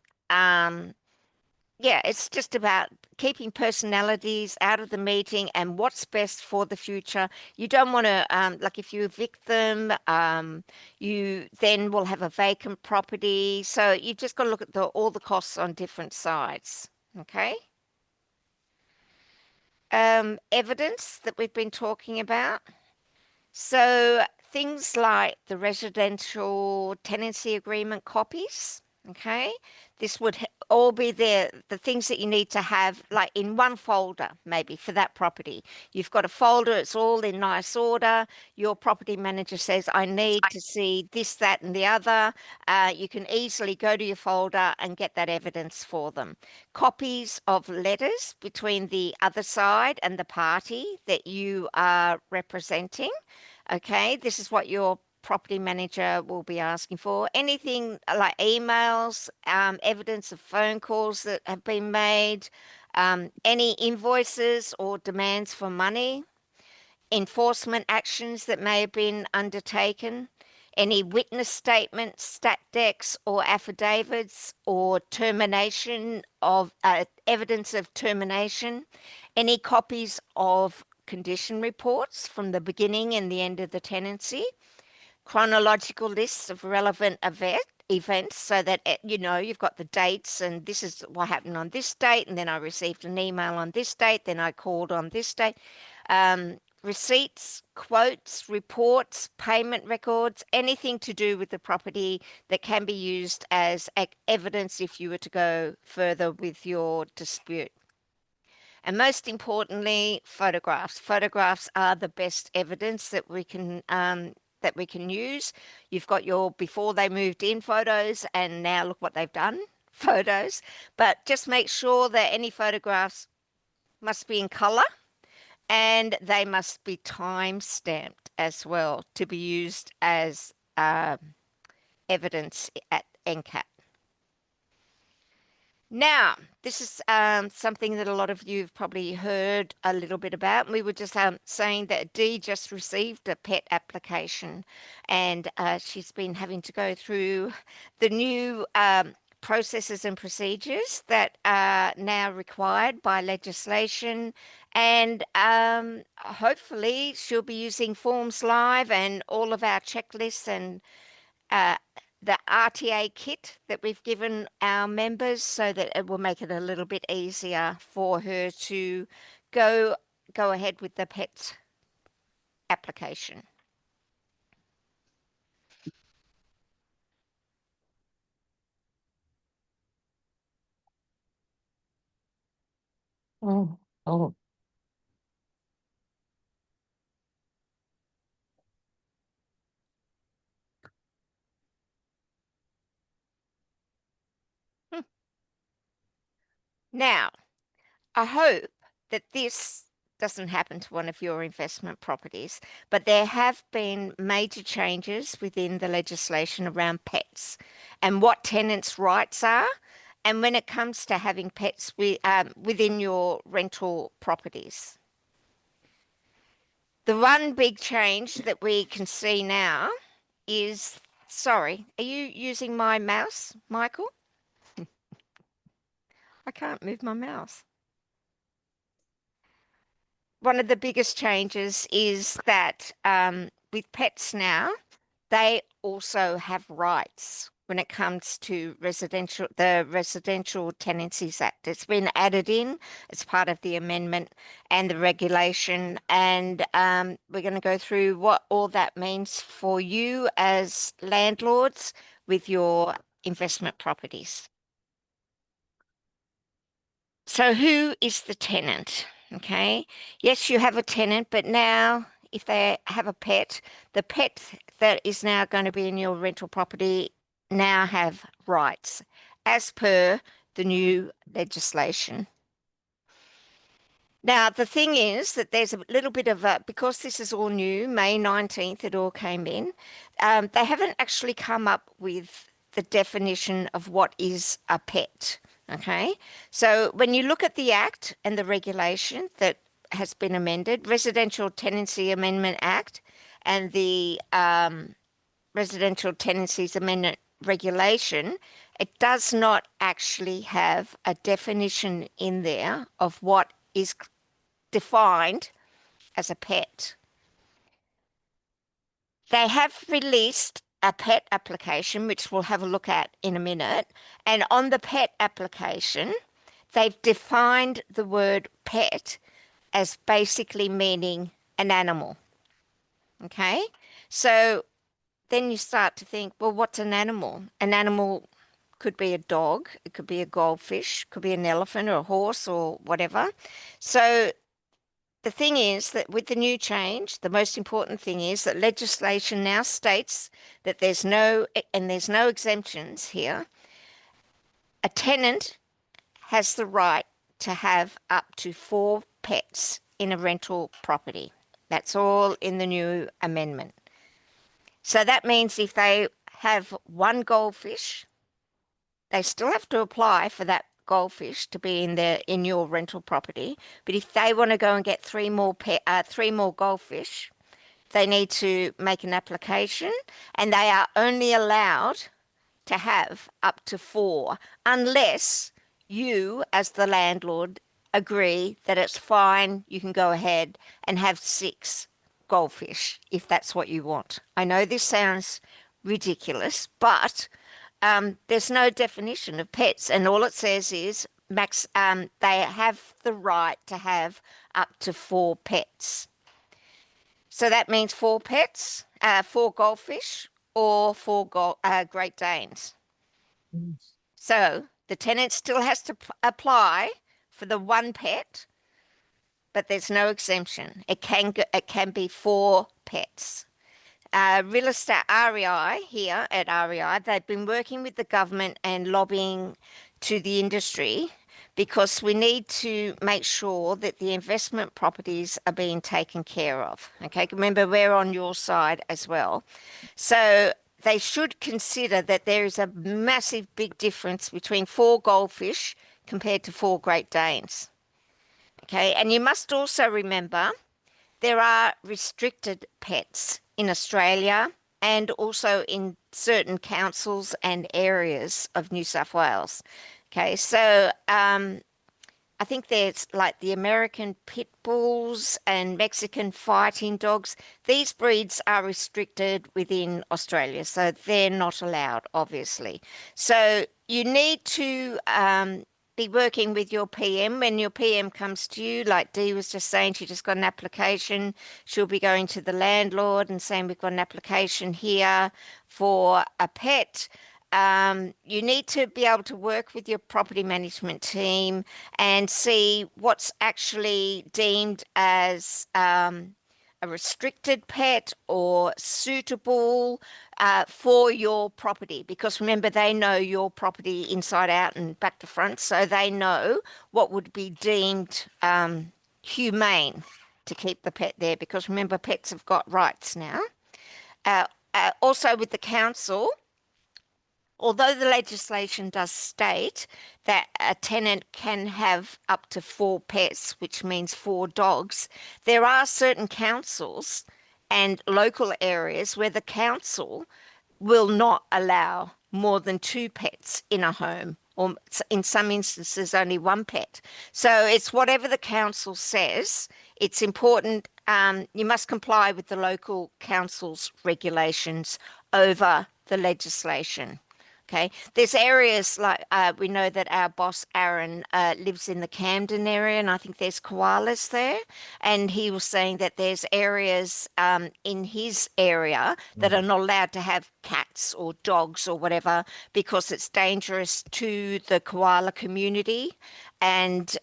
yeah, it's just about keeping personalities out of the meeting and what's best for the future. You don't want to, like if you evict them, you then will have a vacant property. So you've just got to look at all the costs on different sides. Okay. Evidence that we've been talking about. So things like the residential tenancy agreement copies. Okay, this would all be the things that you need to have like in one folder, maybe for that property. You've got a folder, it's all in nice order. Your property manager says, I need to see this, that, and the other. You can easily go to your folder and get that evidence for them. Copies of letters between the other side and the party that you are representing. Okay, this is what your property manager will be asking for. Anything like emails, evidence of phone calls that have been made, any invoices or demands for money, enforcement actions that may have been undertaken, any witness statements, stat decks or affidavits, or termination of evidence of termination, any copies of condition reports from the beginning and the end of the tenancy, chronological lists of relevant events so that you've got the dates, and this is what happened on this date, and then I received an email on this date, then I called on this date. Receipts, quotes, reports, payment records, anything to do with the property that can be used as evidence if you were to go further with your dispute. And most importantly, photographs. Photographs are the best evidence that we can use. You've got your before they moved in photos, and now look what they've done photos. But just make sure that any photographs must be in color, and they must be time stamped as well to be used as evidence at NCAT. Now, this is something that a lot of you have probably heard a little bit about. We were just saying that Dee just received a pet application, and she's been having to go through the new processes and procedures that are now required by legislation. And hopefully she'll be using Forms Live and all of our checklists and the RTA kit that we've given our members, so that it will make it a little bit easier for her to go ahead with the pet application. Oh. Now, I hope that this doesn't happen to one of your investment properties, but there have been major changes within the legislation around pets and what tenants' rights are, and when it comes to having pets within your rental properties. The one big change that we can see now is, sorry, are you using my mouse, Michael? I can't move my mouse. One of the biggest changes is that with pets now, they also have rights when it comes to the Residential Tenancies Act. It's been added in as part of the amendment and the regulation, and we're going to go through what all that means for you as landlords with your investment properties. So who is the tenant? Okay. Yes, you have a tenant, but now if they have a pet, the pet that is now going to be in your rental property now have rights as per the new legislation. Now, the thing is that there's a little bit of a, because this is all new, May 19th, it all came in, they haven't actually come up with the definition of what is a pet. Okay, so when you look at the Act and the regulation that has been amended, Residential Tenancy Amendment Act and the Residential Tenancies Amendment Regulation, it does not actually have a definition in there of what is defined as a pet. They have released a pet application, which we'll have a look at in a minute. And on the pet application, they've defined the word pet as basically meaning an animal. Okay? So then you start to think, well, what's an animal? An animal could be a dog, it could be a goldfish, could be an elephant or a horse or whatever. So the thing is that with the new change, the most important thing is that legislation now states that there's no exemptions here. A tenant has the right to have up to 4 pets in a rental property. That's all in the new amendment. So that means if they have 1 goldfish, they still have to apply for that goldfish to be in your rental property. But if they want to go and get 3 more goldfish, they need to make an application, and they are only allowed to have up to 4 unless you as the landlord agree that it's fine, you can go ahead and have 6 goldfish if that's what you want. I know this sounds ridiculous, but there's no definition of pets, and all it says is they have the right to have up to 4 pets. So that means 4 pets, 4 goldfish, or 4 Great Danes. So the tenant still has to apply for the 1 pet, but there's no exemption. It can be 4 pets. Real estate REI here at REI, they've been working with the government and lobbying to the industry because we need to make sure that the investment properties are being taken care of. Okay, remember we're on your side as well. So they should consider that there is a massive big difference between 4 goldfish compared to 4 Great Danes. Okay, and you must also remember there are restricted pets in Australia and also in certain councils and areas of New South Wales. Okay, so I think there's like the American pit bulls and Mexican fighting dogs. These breeds are restricted within Australia, so they're not allowed, obviously. So you need to be working with your PM. When your PM comes to you, like Dee was just saying, she just got an application. She'll be going to the landlord and saying, we've got an application here for a pet. You need to be able to work with your property management team and see what's actually deemed as a restricted pet or suitable for your property, because remember, they know your property inside out and back to front, so they know what would be deemed humane to keep the pet there, because remember, pets have got rights now. Also with the council, although the legislation does state that a tenant can have up to 4 pets, which means 4 dogs, there are certain councils and local areas where the council will not allow more than 2 pets in a home, or in some instances only 1 pet. So it's whatever the council says. It's important. You must comply with the local council's regulations over the legislation. Okay, there's areas like we know that our boss Aaron lives in the Camden area, and I think there's koalas there. And he was saying that there's areas in his area that are not allowed to have cats or dogs or whatever because it's dangerous to the koala community. And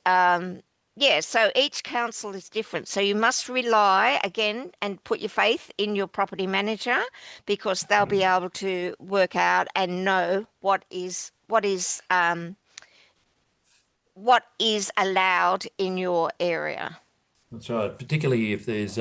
yeah, so each council is different. So you must rely again and put your faith in your property manager because they'll be able to work out and know what is allowed in your area. That's right. Particularly if there's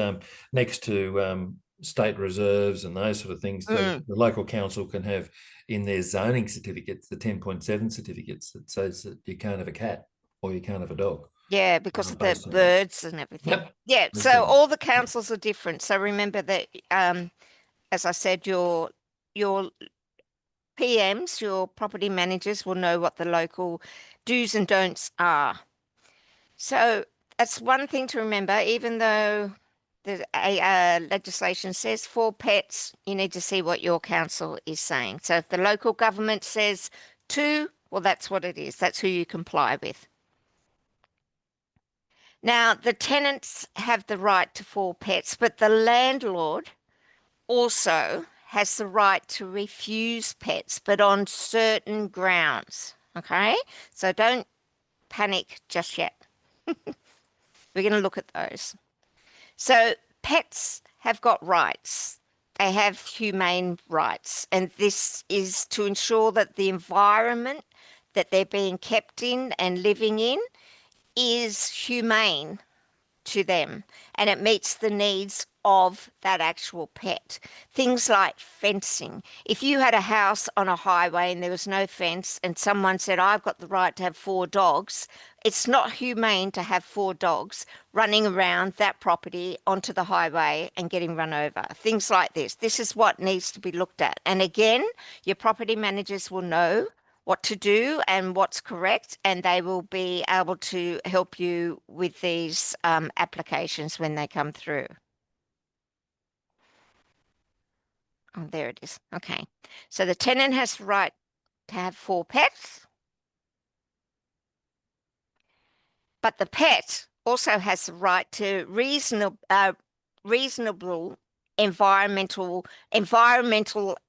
next to state reserves and those sort of things, the local council can have in their zoning certificates, the 10.7 certificates that says that you can't have a cat or you can't have a dog. Yeah, because of the based on that. birds and everything. Yep. Yeah, That's so it. all the councils are different. So remember that, as I said, your PMs, your property managers will know what the local do's and don'ts are. So that's one thing to remember, even though the legislation says 4 pets, you need to see what your council is saying. So if the local government says 2, well, that's what it is. That's who you comply with. Now, the tenants have the right to 4 pets, but the landlord also has the right to refuse pets, but on certain grounds. Okay? So don't panic just yet. We're going to look at those. So pets have got rights. They have humane rights. And this is to ensure that the environment that they're being kept in and living in is humane to them and it meets the needs of that actual pet. Things like fencing. If you had a house on a highway and there was no fence and someone said, I've got the right to have 4 dogs, it's not humane to have 4 dogs running around that property onto the highway and getting run over. Things like this. This is what needs to be looked at. And again, your property managers will know what to do and what's correct, and they will be able to help you with these applications when they come through. Oh, there it is. Okay. So the tenant has the right to have 4 pets, but the pet also has the right to reasonable environmental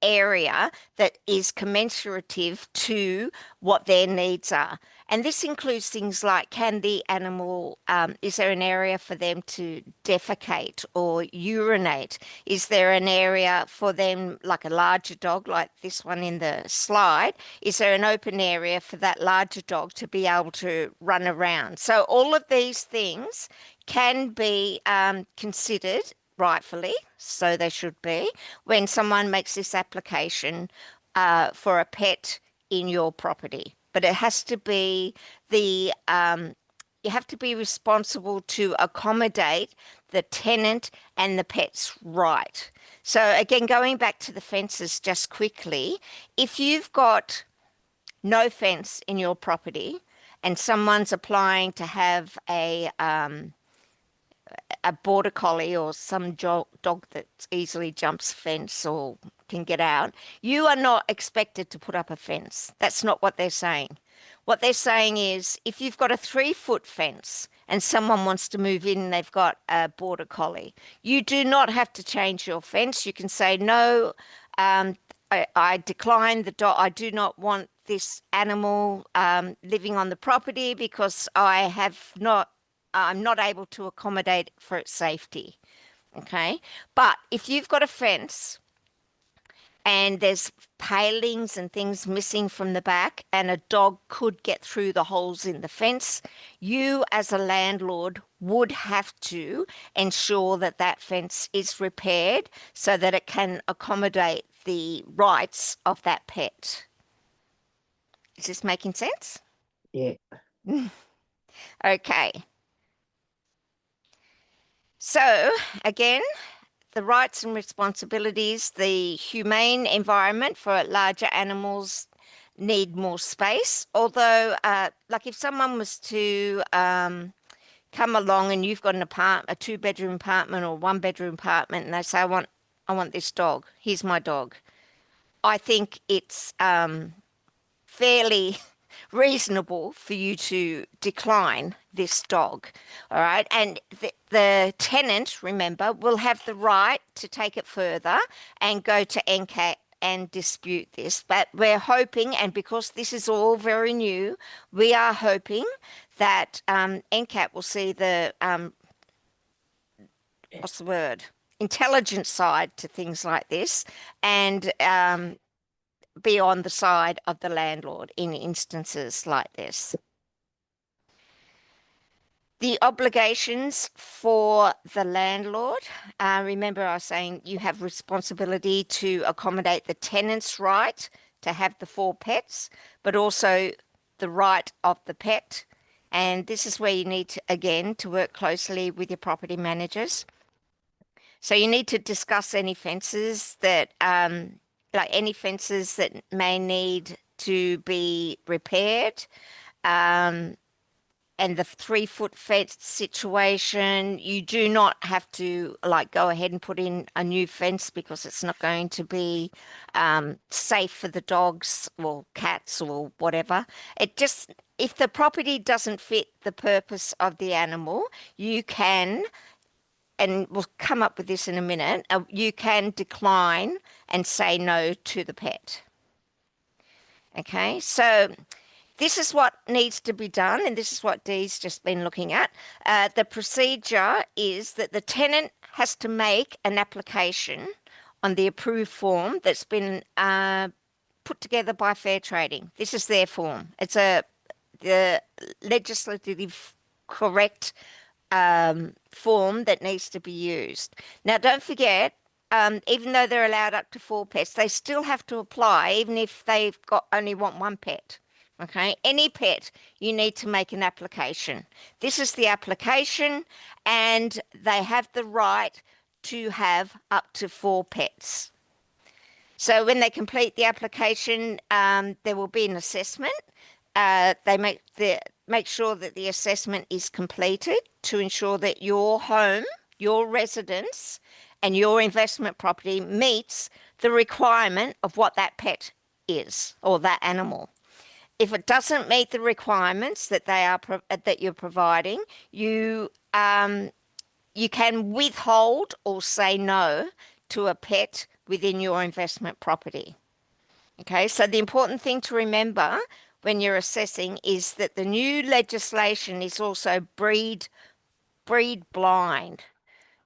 area that is commensurative to what their needs are. And this includes things like, can the animal, is there an area for them to defecate or urinate? Is there an area for them, like a larger dog, like this one in the slide? Is there an open area for that larger dog to be able to run around? So all of these things can be considered rightfully, so they should be, when someone makes this application for a pet in your property. But it has to be you have to be responsible to accommodate the tenant and the pet's right. So again, going back to the fences just quickly, if you've got no fence in your property and someone's applying to have a border collie or some dog that easily jumps fence or can get out, you are not expected to put up a fence. That's not what they're saying. What they're saying is if you've got a 3-foot fence and someone wants to move in and they've got a border collie, you do not have to change your fence. You can say, no, I decline the dog. I do not want this animal living on the property because I'm not able to accommodate for its safety. Okay. But if you've got a fence and there's palings and things missing from the back and a dog could get through the holes in the fence, you as a landlord would have to ensure that that fence is repaired so that it can accommodate the rights of that pet. Is this making sense? Yeah. Okay. So again, the rights and responsibilities, the humane environment for larger animals need more space. Although, like if someone was to come along and you've got an apartment, a 2-bedroom apartment or 1-bedroom apartment, and they say, I want this dog. Here's my dog. I think it's fairly reasonable for you to decline this dog. All right. And the tenant, remember, will have the right to take it further and go to NCAT and dispute this. But we're hoping, and because this is all very new, we are hoping that NCAT will see the, what's the word? Intelligent side to things like this, and be on the side of the landlord in instances like this. The obligations for the landlord, remember I was saying you have responsibility to accommodate the tenant's right to have the 4 pets, but also the right of the pet. And this is where you need to, again, to work closely with your property managers. So you need to discuss any fences that, like any fences that may need to be repaired. And the 3-foot fence situation, you do not have to like go ahead and put in a new fence because it's not going to be safe for the dogs or cats or whatever. It just, if the property doesn't fit the purpose of the animal, you can, and we'll come up with this in a minute, you can decline and say no to the pet. Okay, so this is what needs to be done, and this is what Dee's just been looking at. The procedure is that the tenant has to make an application on the approved form that's been put together by Fair Trading. This is their form. It's the legislative correct form that needs to be used. Now, don't forget, even though they're allowed up to 4 pets, they still have to apply, even if they've got only want 1 pet. Okay, any pet, you need to make an application. This is the application, and they have the right to have up to 4 pets. So when they complete the application, there will be an assessment. They make sure that the assessment is completed to ensure that your home, your residence, and your investment property meets the requirement of what that pet is or that animal. If it doesn't meet the requirements that that you're providing, you can withhold or say no to a pet within your investment property. Okay, so the important thing to remember when you're assessing is that the new legislation is also breed blind.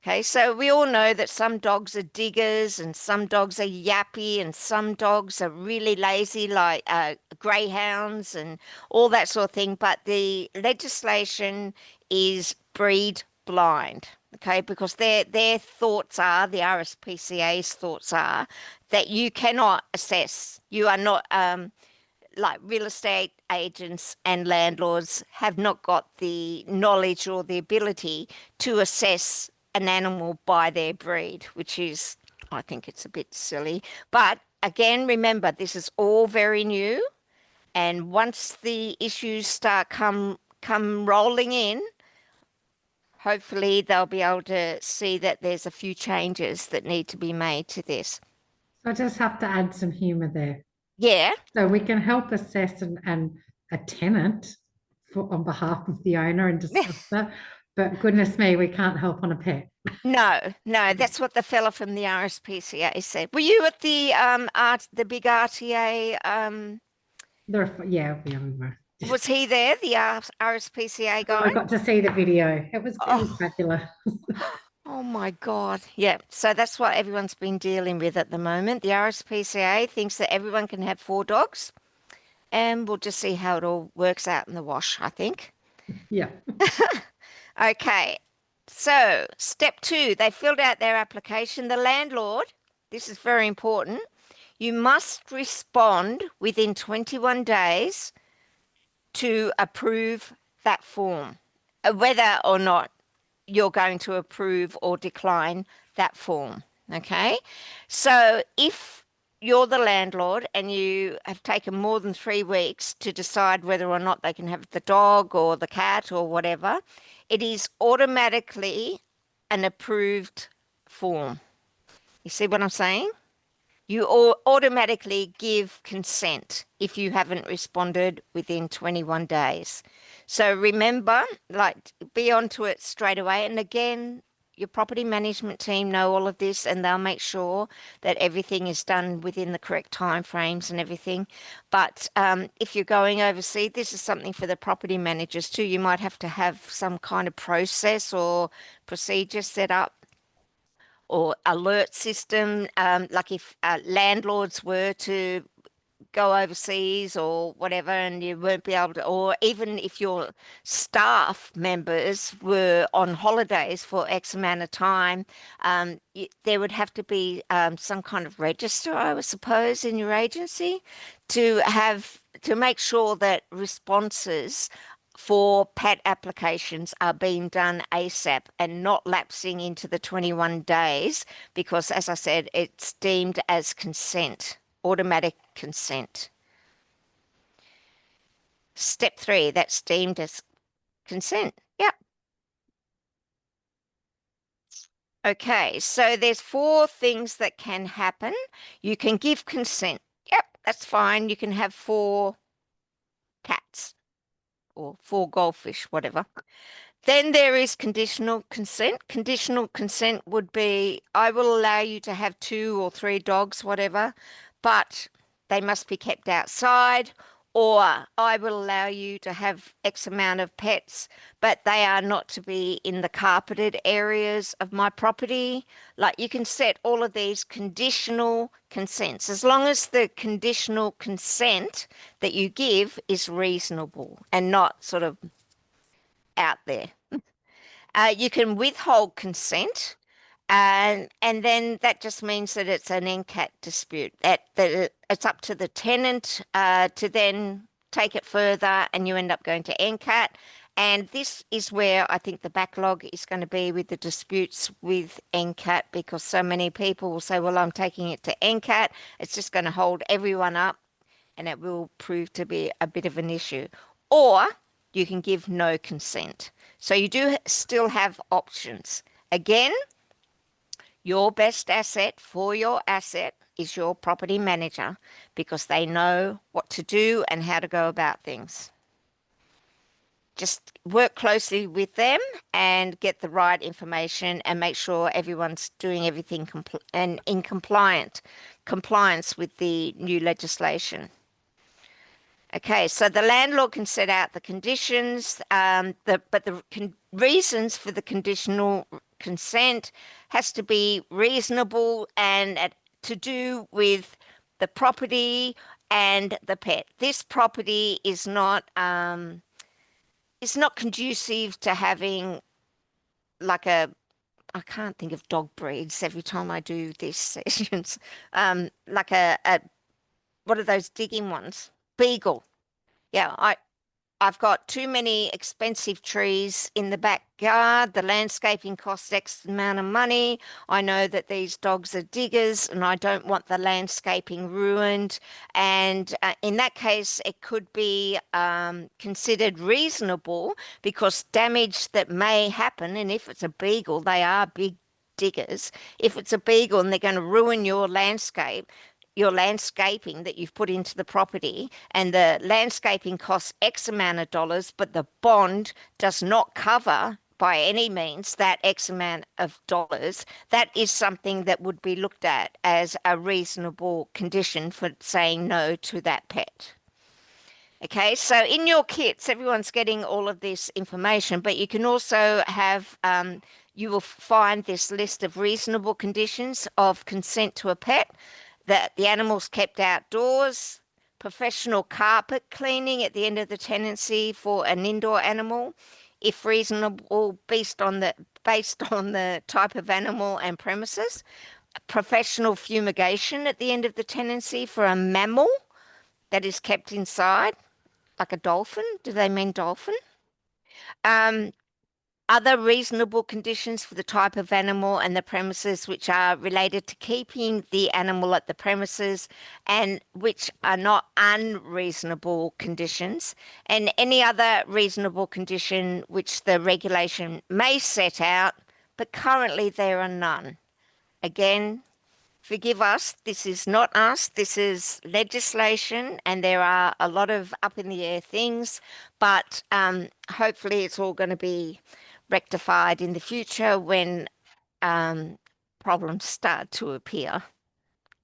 Okay, so we all know that some dogs are diggers and some dogs are yappy and some dogs are really lazy, like greyhounds and all that sort of thing. But the legislation is breed blind, okay, because their thoughts are, the RSPCA's thoughts are, that you cannot assess. You are not, like real estate agents and landlords have not got the knowledge or the ability to assess an animal by their breed, which is, I think it's a bit silly. But again, remember, this is all very new. And once the issues start come rolling in, hopefully they'll be able to see that there's a few changes that need to be made to this. I just have to add some humour there. Yeah. So we can help assess and a tenant on behalf of the owner and discuss that. But goodness me, we can't help on a pet. No, that's what the fella from the RSPCA said. Were you at the big RTA? Yeah, we were. Was he there, the RSPCA guy? I got to see the video. It was fabulous. Oh my God. Yeah. So that's what everyone's been dealing with at the moment. The RSPCA thinks that everyone can have 4 dogs, and we'll just see how it all works out in the wash, I think. Yeah. Okay. So step 2, they filled out their application. The landlord, this is very important, you must respond within 21 days to approve that form, whether or not you're going to approve or decline that form. Okay. So if you're the landlord and you have taken more than 3 weeks to decide whether or not they can have the dog or the cat or whatever, it is automatically an approved form. You see what I'm saying? You automatically give consent if you haven't responded within 21 days. So remember, like, be onto it straight away. And again, your property management team know all of this, and they'll make sure that everything is done within the correct timeframes and everything. But if you're going overseas, this is something for the property managers too. You might have to have some kind of process or procedure set up, or alert system, like if landlords were to go overseas or whatever, and you won't be able to, or even if your staff members were on holidays for X amount of time, there would have to be some kind of register, I would suppose, in your agency to make sure that responses for PAT applications are being done ASAP and not lapsing into the 21 days, because, as I said, it's deemed as consent, automatic consent. Step 3, that's deemed as consent. Yep. Okay, so there's 4 things that can happen. You can give consent. Yep, that's fine. You can have 4 cats or 4 goldfish, whatever. Then there is conditional consent. Conditional consent would be, I will allow you to have 2 or 3 dogs, whatever, but they must be kept outside, or I will allow you to have X amount of pets, but they are not to be in the carpeted areas of my property. Like, you can set all of these conditional consents, as long as the conditional consent that you give is reasonable and not sort of out there. You can withhold consent, and then that just means that it's an NCAT dispute. It's up to the tenant to then take it further, and you end up going to NCAT. And this is where I think the backlog is going to be with the disputes with NCAT, because so many people will say, well, I'm taking it to NCAT. It's just going to hold everyone up, and it will prove to be a bit of an issue. Or you can give no consent. So you do still have options. Again, your best asset for your asset is your property manager, because they know what to do and how to go about things. Just work closely with them and get the right information and make sure everyone's doing everything and in compliance with the new legislation. Okay, so the landlord can set out the conditions, but the reasons for the conditional consent has to be reasonable and to do with the property and the pet. This property is not conducive to having, like, I can't think of dog breeds every time I do these sessions, like what are those digging ones? Beagle. Yeah, I've got too many expensive trees in the backyard. The landscaping costs X amount of money. I know that these dogs are diggers, and I don't want the landscaping ruined. And in that case, it could be considered reasonable, because damage that may happen, and if it's a beagle, they are big diggers. If it's a beagle and they're going to ruin your landscaping that you've put into the property, and the landscaping costs X amount of dollars, but the bond does not cover by any means that X amount of dollars, that is something that would be looked at as a reasonable condition for saying no to that pet. Okay, so in your kits, everyone's getting all of this information, but you can also have, you will find this list of reasonable conditions of consent to a pet, that the animal's kept outdoors, professional carpet cleaning at the end of the tenancy for an indoor animal, if reasonable, based on the type of animal and premises. professional fumigation at the end of the tenancy for a mammal that is kept inside, like a dolphin. Do they mean dolphin? Other reasonable conditions for the type of animal and the premises which are related to keeping the animal at the premises and which are not unreasonable conditions, and any other reasonable condition which the regulation may set out, but currently there are none. Again, forgive us, this is not us, this is legislation, and there are a lot of up in the air things, but hopefully it's all going to be rectified in the future when problems start to appear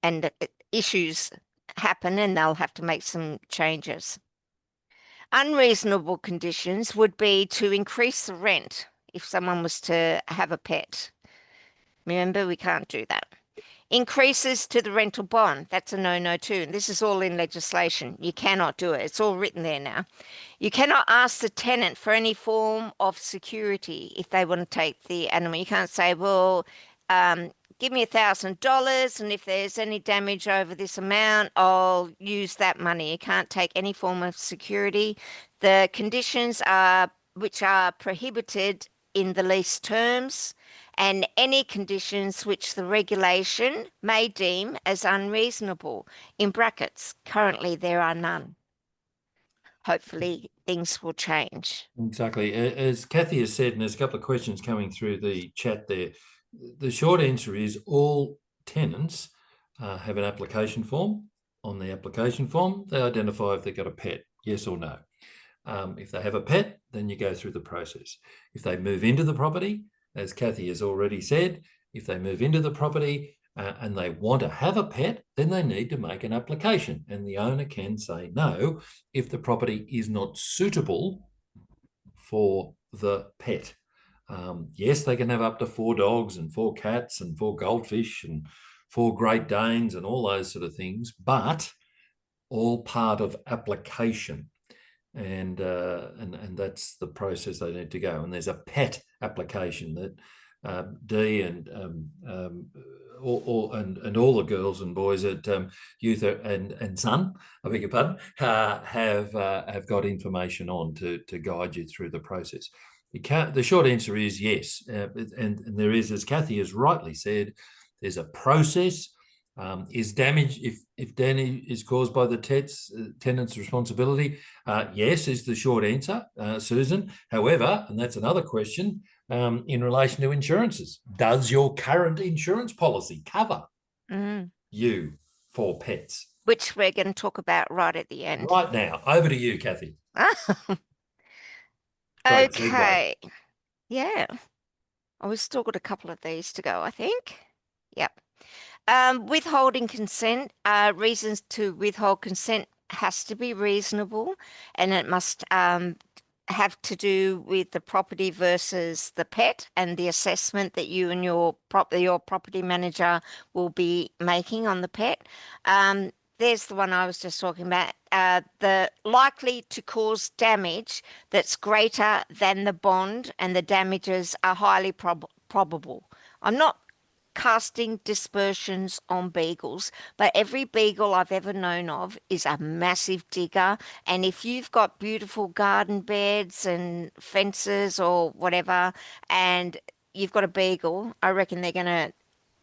and issues happen, and they'll have to make some changes. Unreasonable conditions would be to increase the rent if someone was to have a pet. Remember, we can't do that. Increases to the rental bond, that's a no-no too. And this is all in legislation. You cannot do it. It's all written there now. You cannot ask the tenant for any form of security if they want to take the animal. You can't say, well, give me $1,000, and if there's any damage over this amount, I'll use that money. You can't take any form of security. The conditions are which are prohibited in the lease terms, and any conditions which the regulation may deem as unreasonable. In brackets, currently there are none. Hopefully things will change. Exactly. As Kathy has said, and there's a couple of questions coming through the chat there, the short answer is all tenants have an application form. On the application form, they identify if they've got a pet, yes or no. If they have a pet, then you go through the process. If they move into the property, as Kathy has already said, if they move into the property and they want to have a pet, then they need to make an application, and the owner can say no if the property is not suitable for the pet. Yes, they can have up to 4 dogs and 4 cats and 4 goldfish and 4 Great Danes and all those sort of things, but all part of application. And that's the process they need to go. And there's a pet application that Dee and all the girls and boys at Uther and Son, I beg your pardon, have got information on to guide you through the process. The short answer is yes, and there is, as Kathy has rightly said, there's a process. Is damage, if damage is caused by the tenant's responsibility? Yes, is the short answer, Susan. However, and that's another question, in relation to insurances, does your current insurance policy cover you for pets? Which we're going to talk about right at the end. Right now. Over to you, Kathy. Okay. Yeah. We've still got a couple of these to go, I think. Yep. Withholding consent, reasons to withhold consent has to be reasonable, and it must have to do with the property versus the pet and the assessment that you and your property manager will be making on the pet. There's the one I was just talking about, the likely to cause damage that's greater than the bond, and the damages are highly probable. I'm not casting dispersions on beagles, but every beagle I've ever known of is a massive digger, and if you've got beautiful garden beds and fences or whatever and you've got a beagle, I reckon they're going to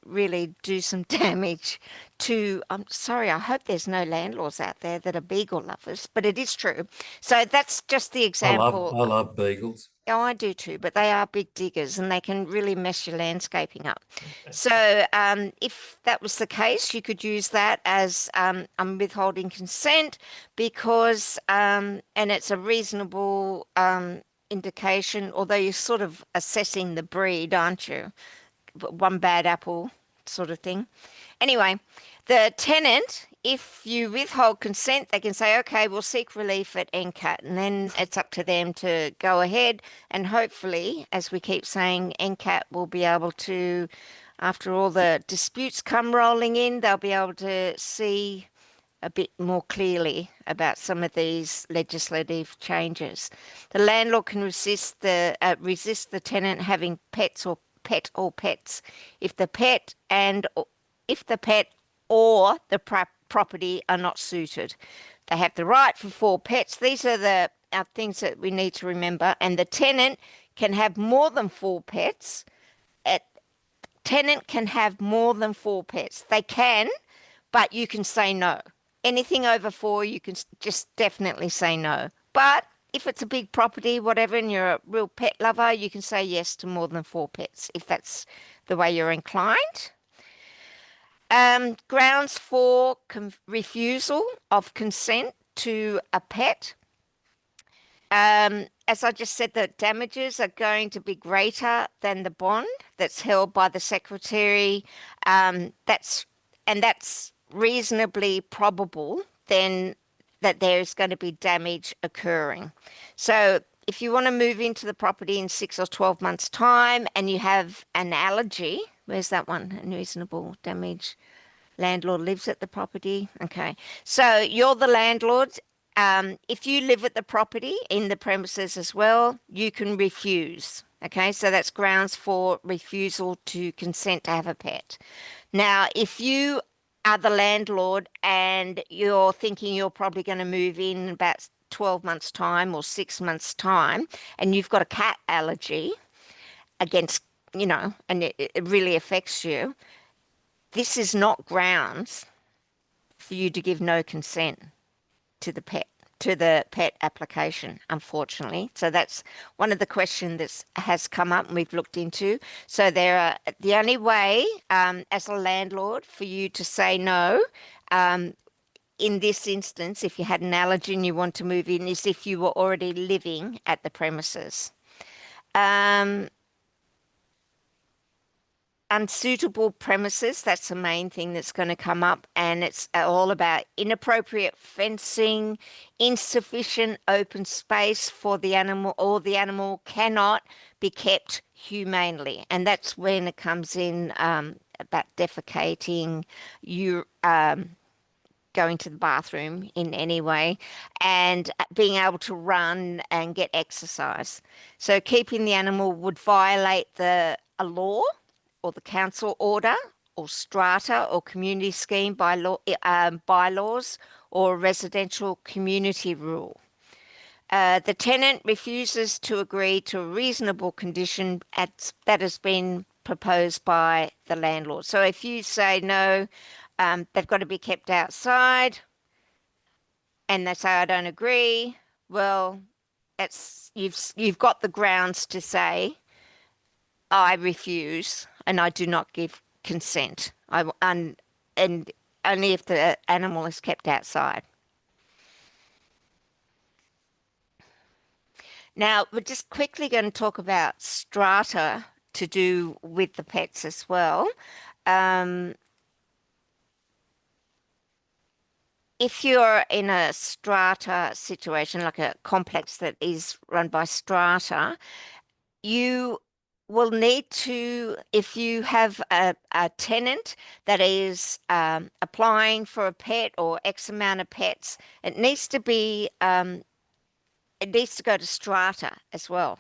really do some damage to, I'm sorry, I hope there's no landlords out there that are beagle lovers, but it is true. So that's just the example. I love beagles. Oh, I do too, but they are big diggers and they can really mess your landscaping up. So if that was the case, you could use that as I'm withholding consent because, and it's a reasonable indication, although you're sort of assessing the breed, aren't you? One bad apple sort of thing. Anyway, the tenant, if you withhold consent, they can say, okay, we'll seek relief at NCAT, and then it's up to them to go ahead. And hopefully, as we keep saying, NCAT will be able to, after all the disputes come rolling in, they'll be able to see a bit more clearly about some of these legislative changes. The landlord can resist the tenant having pets or pets if the pet and if the pet or the property are not suited. They have the right for 4 pets. These are the things that we need to remember. And the tenant can have more than 4 pets. Tenant can have more than 4 pets. They can, but you can say no. Anything over 4, you can just definitely say no. But if it's a big property, whatever, and you're a real pet lover, you can say yes to more than 4 pets if that's the way you're inclined. Grounds for refusal of consent to a pet. As I just said, the damages are going to be greater than the bond that's held by the secretary. That's reasonably probable then that there's going to be damage occurring. So if you want to move into the property in 6 or 12 months' time and you have an allergy, where's that one? Unreasonable damage. Landlord lives at the property. Okay. So you're the landlord. If you live at the property in the premises as well, you can refuse. Okay. So that's grounds for refusal to consent to have a pet. Now, if you are the landlord and you're thinking you're probably going to move in about 12 months' time or 6 months' time, and you've got a cat allergy against, and it really affects you, this is not grounds for you to give no consent to the pet application, unfortunately. So that's one of the questions that has come up and we've looked into. So the only way as a landlord for you to say no, in this instance, if you had an allergy and you want to move in, is if you were already living at the premises. Unsuitable premises, that's the main thing that's going to come up, and it's all about inappropriate fencing, insufficient open space for the animal, or the animal cannot be kept humanely. And that's when it comes in about defecating, going to the bathroom in any way, and being able to run and get exercise. So keeping the animal would violate a law or the council order or strata or community scheme bylaws or residential community rule. The tenant refuses to agree to a reasonable condition that has been proposed by the landlord. So if you say no, they've got to be kept outside, and they say I don't agree, well, you've got the grounds to say I refuse and I do not give consent. And only if the animal is kept outside. Now, we're just quickly going to talk about strata to do with the pets as well. If you're in a strata situation, like a complex that is run by strata, you will need to, if you have a tenant that is applying for a pet or X amount of pets, it needs to be, it needs to go to strata as well.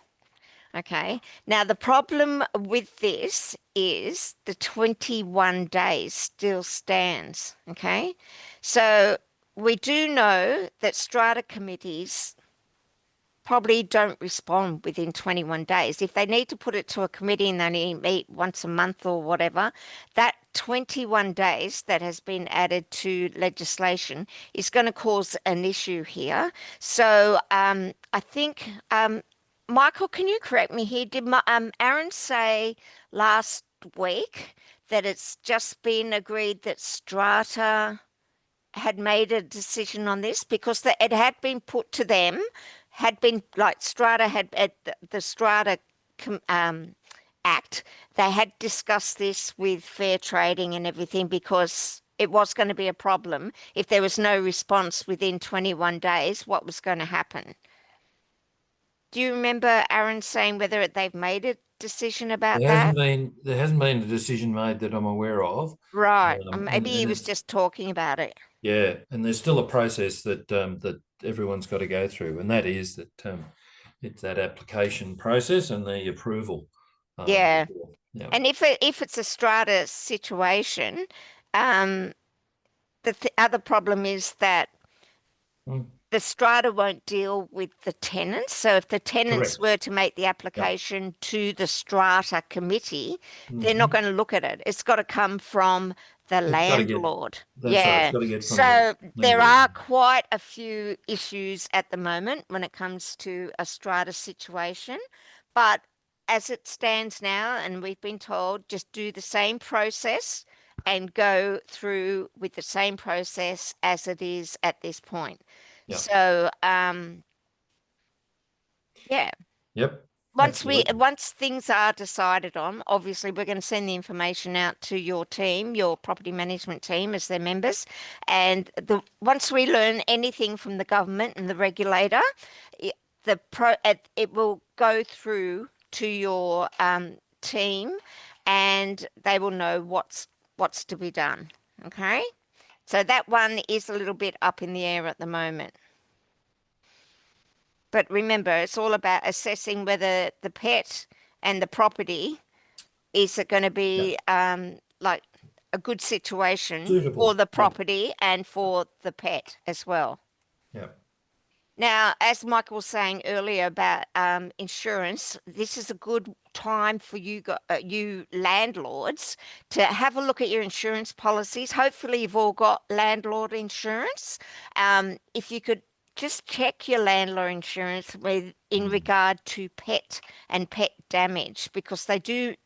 Okay. Now, the problem with this is the 21 days still stands. Okay. So we do know that strata committees probably don't respond within 21 days. If they need to put it to a committee and they meet once a month or whatever, that 21 days that has been added to legislation is going to cause an issue here. So I think, Michael, can you correct me here? Did Aaron say last week that it's just been agreed that strata had made a decision on this? Because it had been put to them, had been like strata had at the strata act, they had discussed this with fair trading and everything, because it was going to be a problem if there was no response within 21 days. What was going to happen? Do you remember Aaron saying whether they've made a decision about that? There hasn't been a decision made that I'm aware of. Right. Maybe he was just talking about it. Yeah, and there's still a process that that everyone's got to go through, and that is that it's that application process and the approval. Yeah. Yeah. And if it's a strata situation, The other problem is that Mm. the strata won't deal with the tenants. So if the tenants Correct. were to make the application to the strata committee, they're not going to look at it. It's got to come from the It's got to get, landlord. that's right, it's Yeah. got to get from So the there landlord. are quite a few issues at the moment when it comes to a strata situation. But as it stands now, and we've been told, just do the same process and go through with the same process as it is at this point. Yeah. So, yeah, Yep. once Absolutely. once things are decided on, obviously we're going to send the information out to your team, your property management team as their members, and once we learn anything from the government and the regulator, it will go through to your team, and they will know what's to be done. Okay, so that one is a little bit up in the air at the moment. But remember, it's all about assessing whether the pet and the property is it going to be like a good situation Suitable. for the Yeah. property and for the pet as well. Yeah. Now, as Michael was saying earlier about insurance, this is a good time for you landlords to have a look at your insurance policies. Hopefully, you've all got landlord insurance. If you could just check your landlord insurance in regard to pet and pet damage, because they do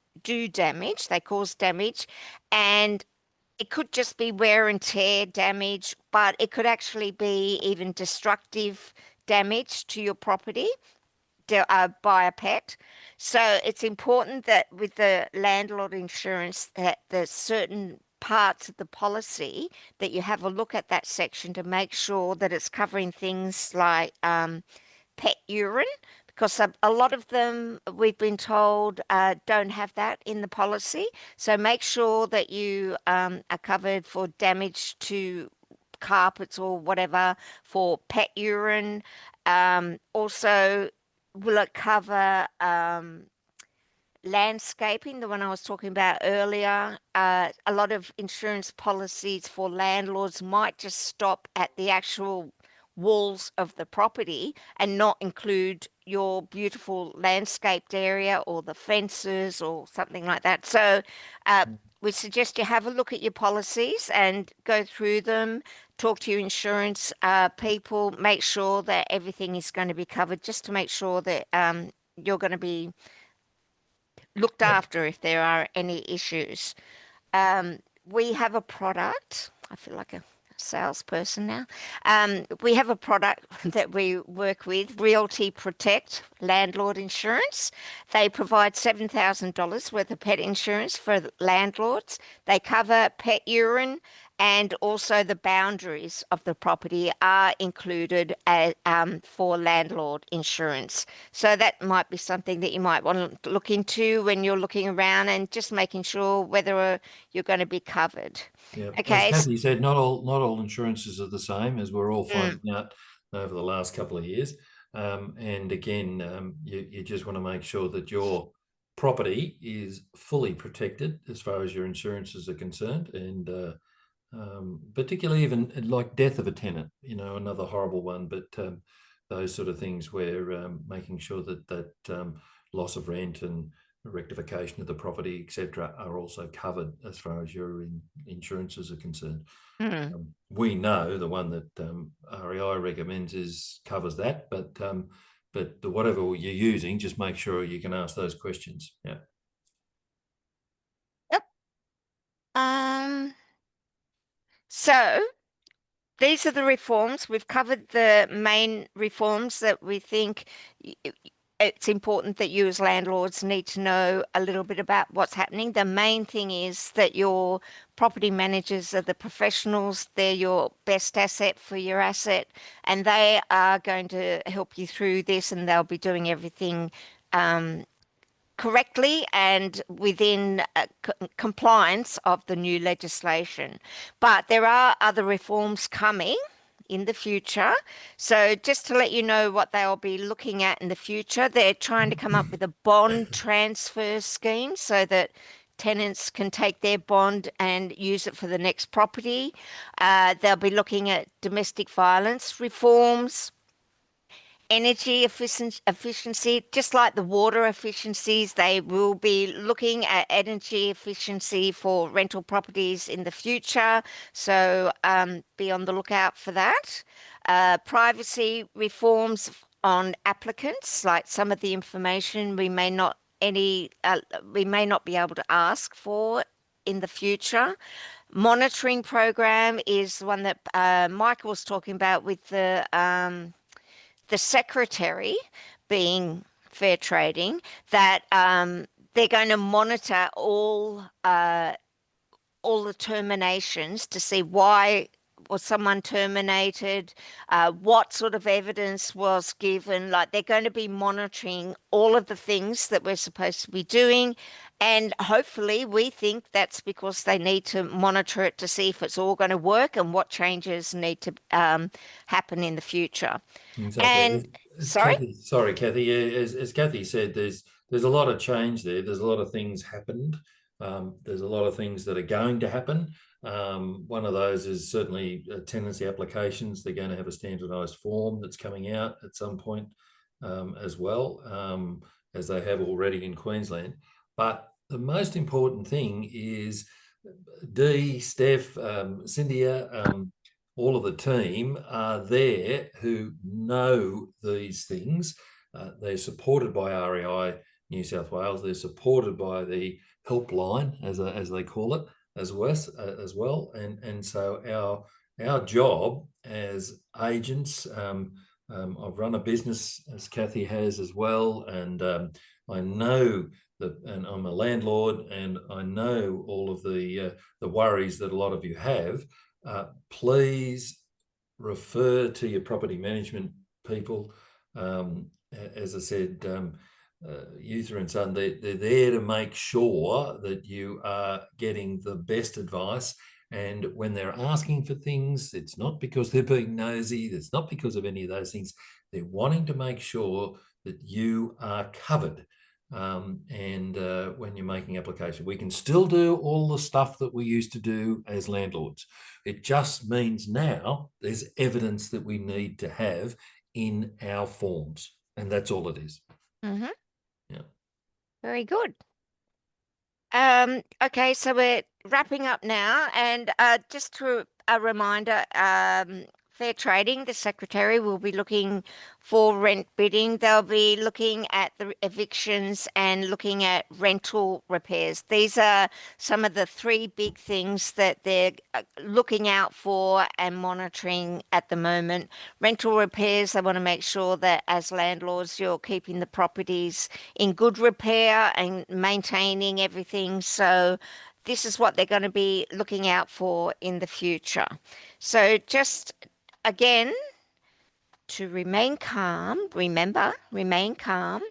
damage, they cause damage, and it could just be wear and tear damage, but it could actually be even destructive damage to your property by a pet. So it's important that with the landlord insurance that there's certain parts of the policy that you have a look at that section to make sure that it's covering things like pet urine, because a lot of them we've been told don't have that in the policy. So make sure that you are covered for damage to carpets or whatever for pet urine. Also, will it cover landscaping, the one I was talking about earlier? A lot of insurance policies for landlords might just stop at the actual walls of the property and not include your beautiful landscaped area or the fences or something like that. So we suggest you have a look at your policies and go through them, talk to your insurance people, make sure that everything is going to be covered, just to make sure that you're going to be looked after if there are any issues. We have a product. I feel like a salesperson now. We have a product that we work with, Realty Protect Landlord Insurance. They provide $7,000 worth of pet insurance for landlords. They cover pet urine, and also the boundaries of the property are included for landlord insurance. So that might be something that you might want to look into when you're looking around and just making sure whether you're going to be covered. Yeah. Okay. As Kathy said, not all insurances are the same, as we're all finding out over the last couple of years. And again, you just want to make sure that your property is fully protected as far as your insurances are concerned, and particularly even like death of a tenant, another horrible one, but those sort of things where making sure that loss of rent and rectification of the property, etc., are also covered as far as your insurances are concerned. We know the one that REI recommends covers that, but whatever you're using, just make sure you can ask those questions. Yeah. Yep. So these are the reforms. We've covered the main reforms that we think it's important that you as landlords need to know a little bit about what's happening. The main thing is that your property managers are the professionals. They're your best asset for your asset, and they are going to help you through this, and they'll be doing everything correctly and within compliance of the new legislation. But there are other reforms coming in the future. So just to let you know what they'll be looking at in the future, they're trying to come up with a bond transfer scheme so that tenants can take their bond and use it for the next property. They'll be looking at domestic violence reforms, energy efficiency, just like the water efficiencies. They will be looking at energy efficiency for rental properties in the future. So be on the lookout for that. Privacy reforms on applicants, like some of the information we may not be able to ask for in the future. Monitoring program is one that Michael was talking about with the secretary being fair trading, that they're going to monitor all the terminations to see why was someone terminated, what sort of evidence was given. Like, they're going to be monitoring all of the things that we're supposed to be doing. And hopefully we think that's because they need to monitor it to see if it's all going to work and what changes need to happen in the future. Exactly. And sorry? Kathy. Yeah, as Kathy said, there's a lot of change there. There's a lot of things happened. There's a lot of things that are going to happen. One of those is certainly tenancy applications. They're going to have a standardised form that's coming out at some point as well, as they have already in Queensland. But the most important thing is Dee, Steph, Cynthia, all of the team are there who know these things. They're supported by REI New South Wales. They're supported by the helpline, as they call it, as well. And so our job as agents, I've run a business, as Kathy has as well, and I know that, and I'm a landlord, and I know all of the worries that a lot of you have. Please refer to your property management people. As I said, Uther and Son, they're there to make sure that you are getting the best advice. And when they're asking for things, it's not because they're being nosy. It's not because of any of those things. They're wanting to make sure that you are covered. And when you're making application, we can still do all the stuff that we used to do as landlords. It just means now there's evidence that we need to have in our forms, and that's all it is. Mm-hmm. Yeah. Very good. Okay, so we're wrapping up now, and just a reminder, Fair Trading, the secretary, will be looking for rent bidding. They'll be looking at the evictions and looking at rental repairs. These are some of the three big things that they're looking out for and monitoring at the moment. Rental repairs, they want to make sure that as landlords, you're keeping the properties in good repair and maintaining everything. So this is what they're going to be looking out for in the future. So just again, to remain calm, remember, remain calm.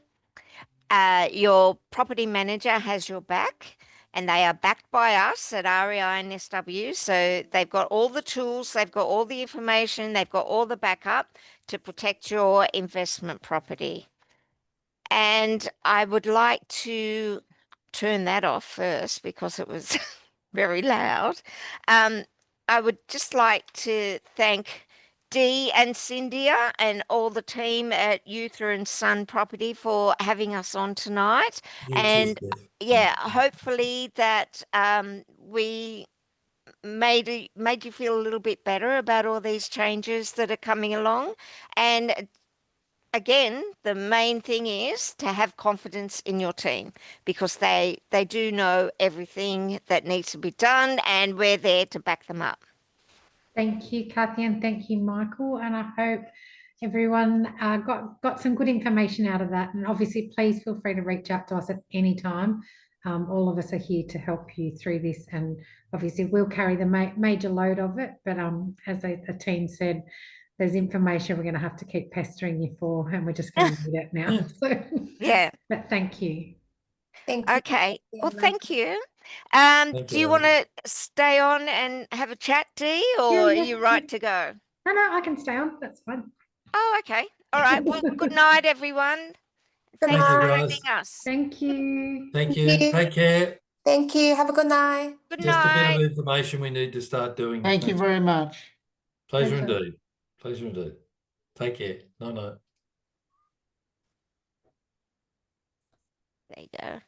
Your property manager has your back, and they are backed by us at REINSW. So they've got all the tools, they've got all the information, they've got all the backup to protect your investment property. And I would like to turn that off first because it was very loud. I would just like to thank Dee and Cynthia and all the team at Uther and Son Property for having us on tonight. And yeah, hopefully that we made you feel a little bit better about all these changes that are coming along. And again, the main thing is to have confidence in your team, because they do know everything that needs to be done, and we're there to back them up. Thank you, Kathy, and thank you, Michael. And I hope everyone got some good information out of that. And obviously, please feel free to reach out to us at any time. All of us are here to help you through this, and obviously we'll carry the major load of it. But as the team said, there's information we're going to have to keep pestering you for, and we're just going to need it now. So yeah. But thank you. Thank you. Okay. Well, thank you. Do you you, want to stay on and have a chat, Dee, or Yeah, are yeah, you right to go? No, I can stay on. That's fine. Oh, okay. All right. Well, good night, everyone. Good Thanks Thank you, for night. guys. having us. Thank you. Thank Thank you. you. Take care. Thank you. Have a good night. Good Just a bit night. of information we need to start doing. Thank you very much. Pleasure Pleasure. indeed. Pleasure indeed. Take care. No. There you go.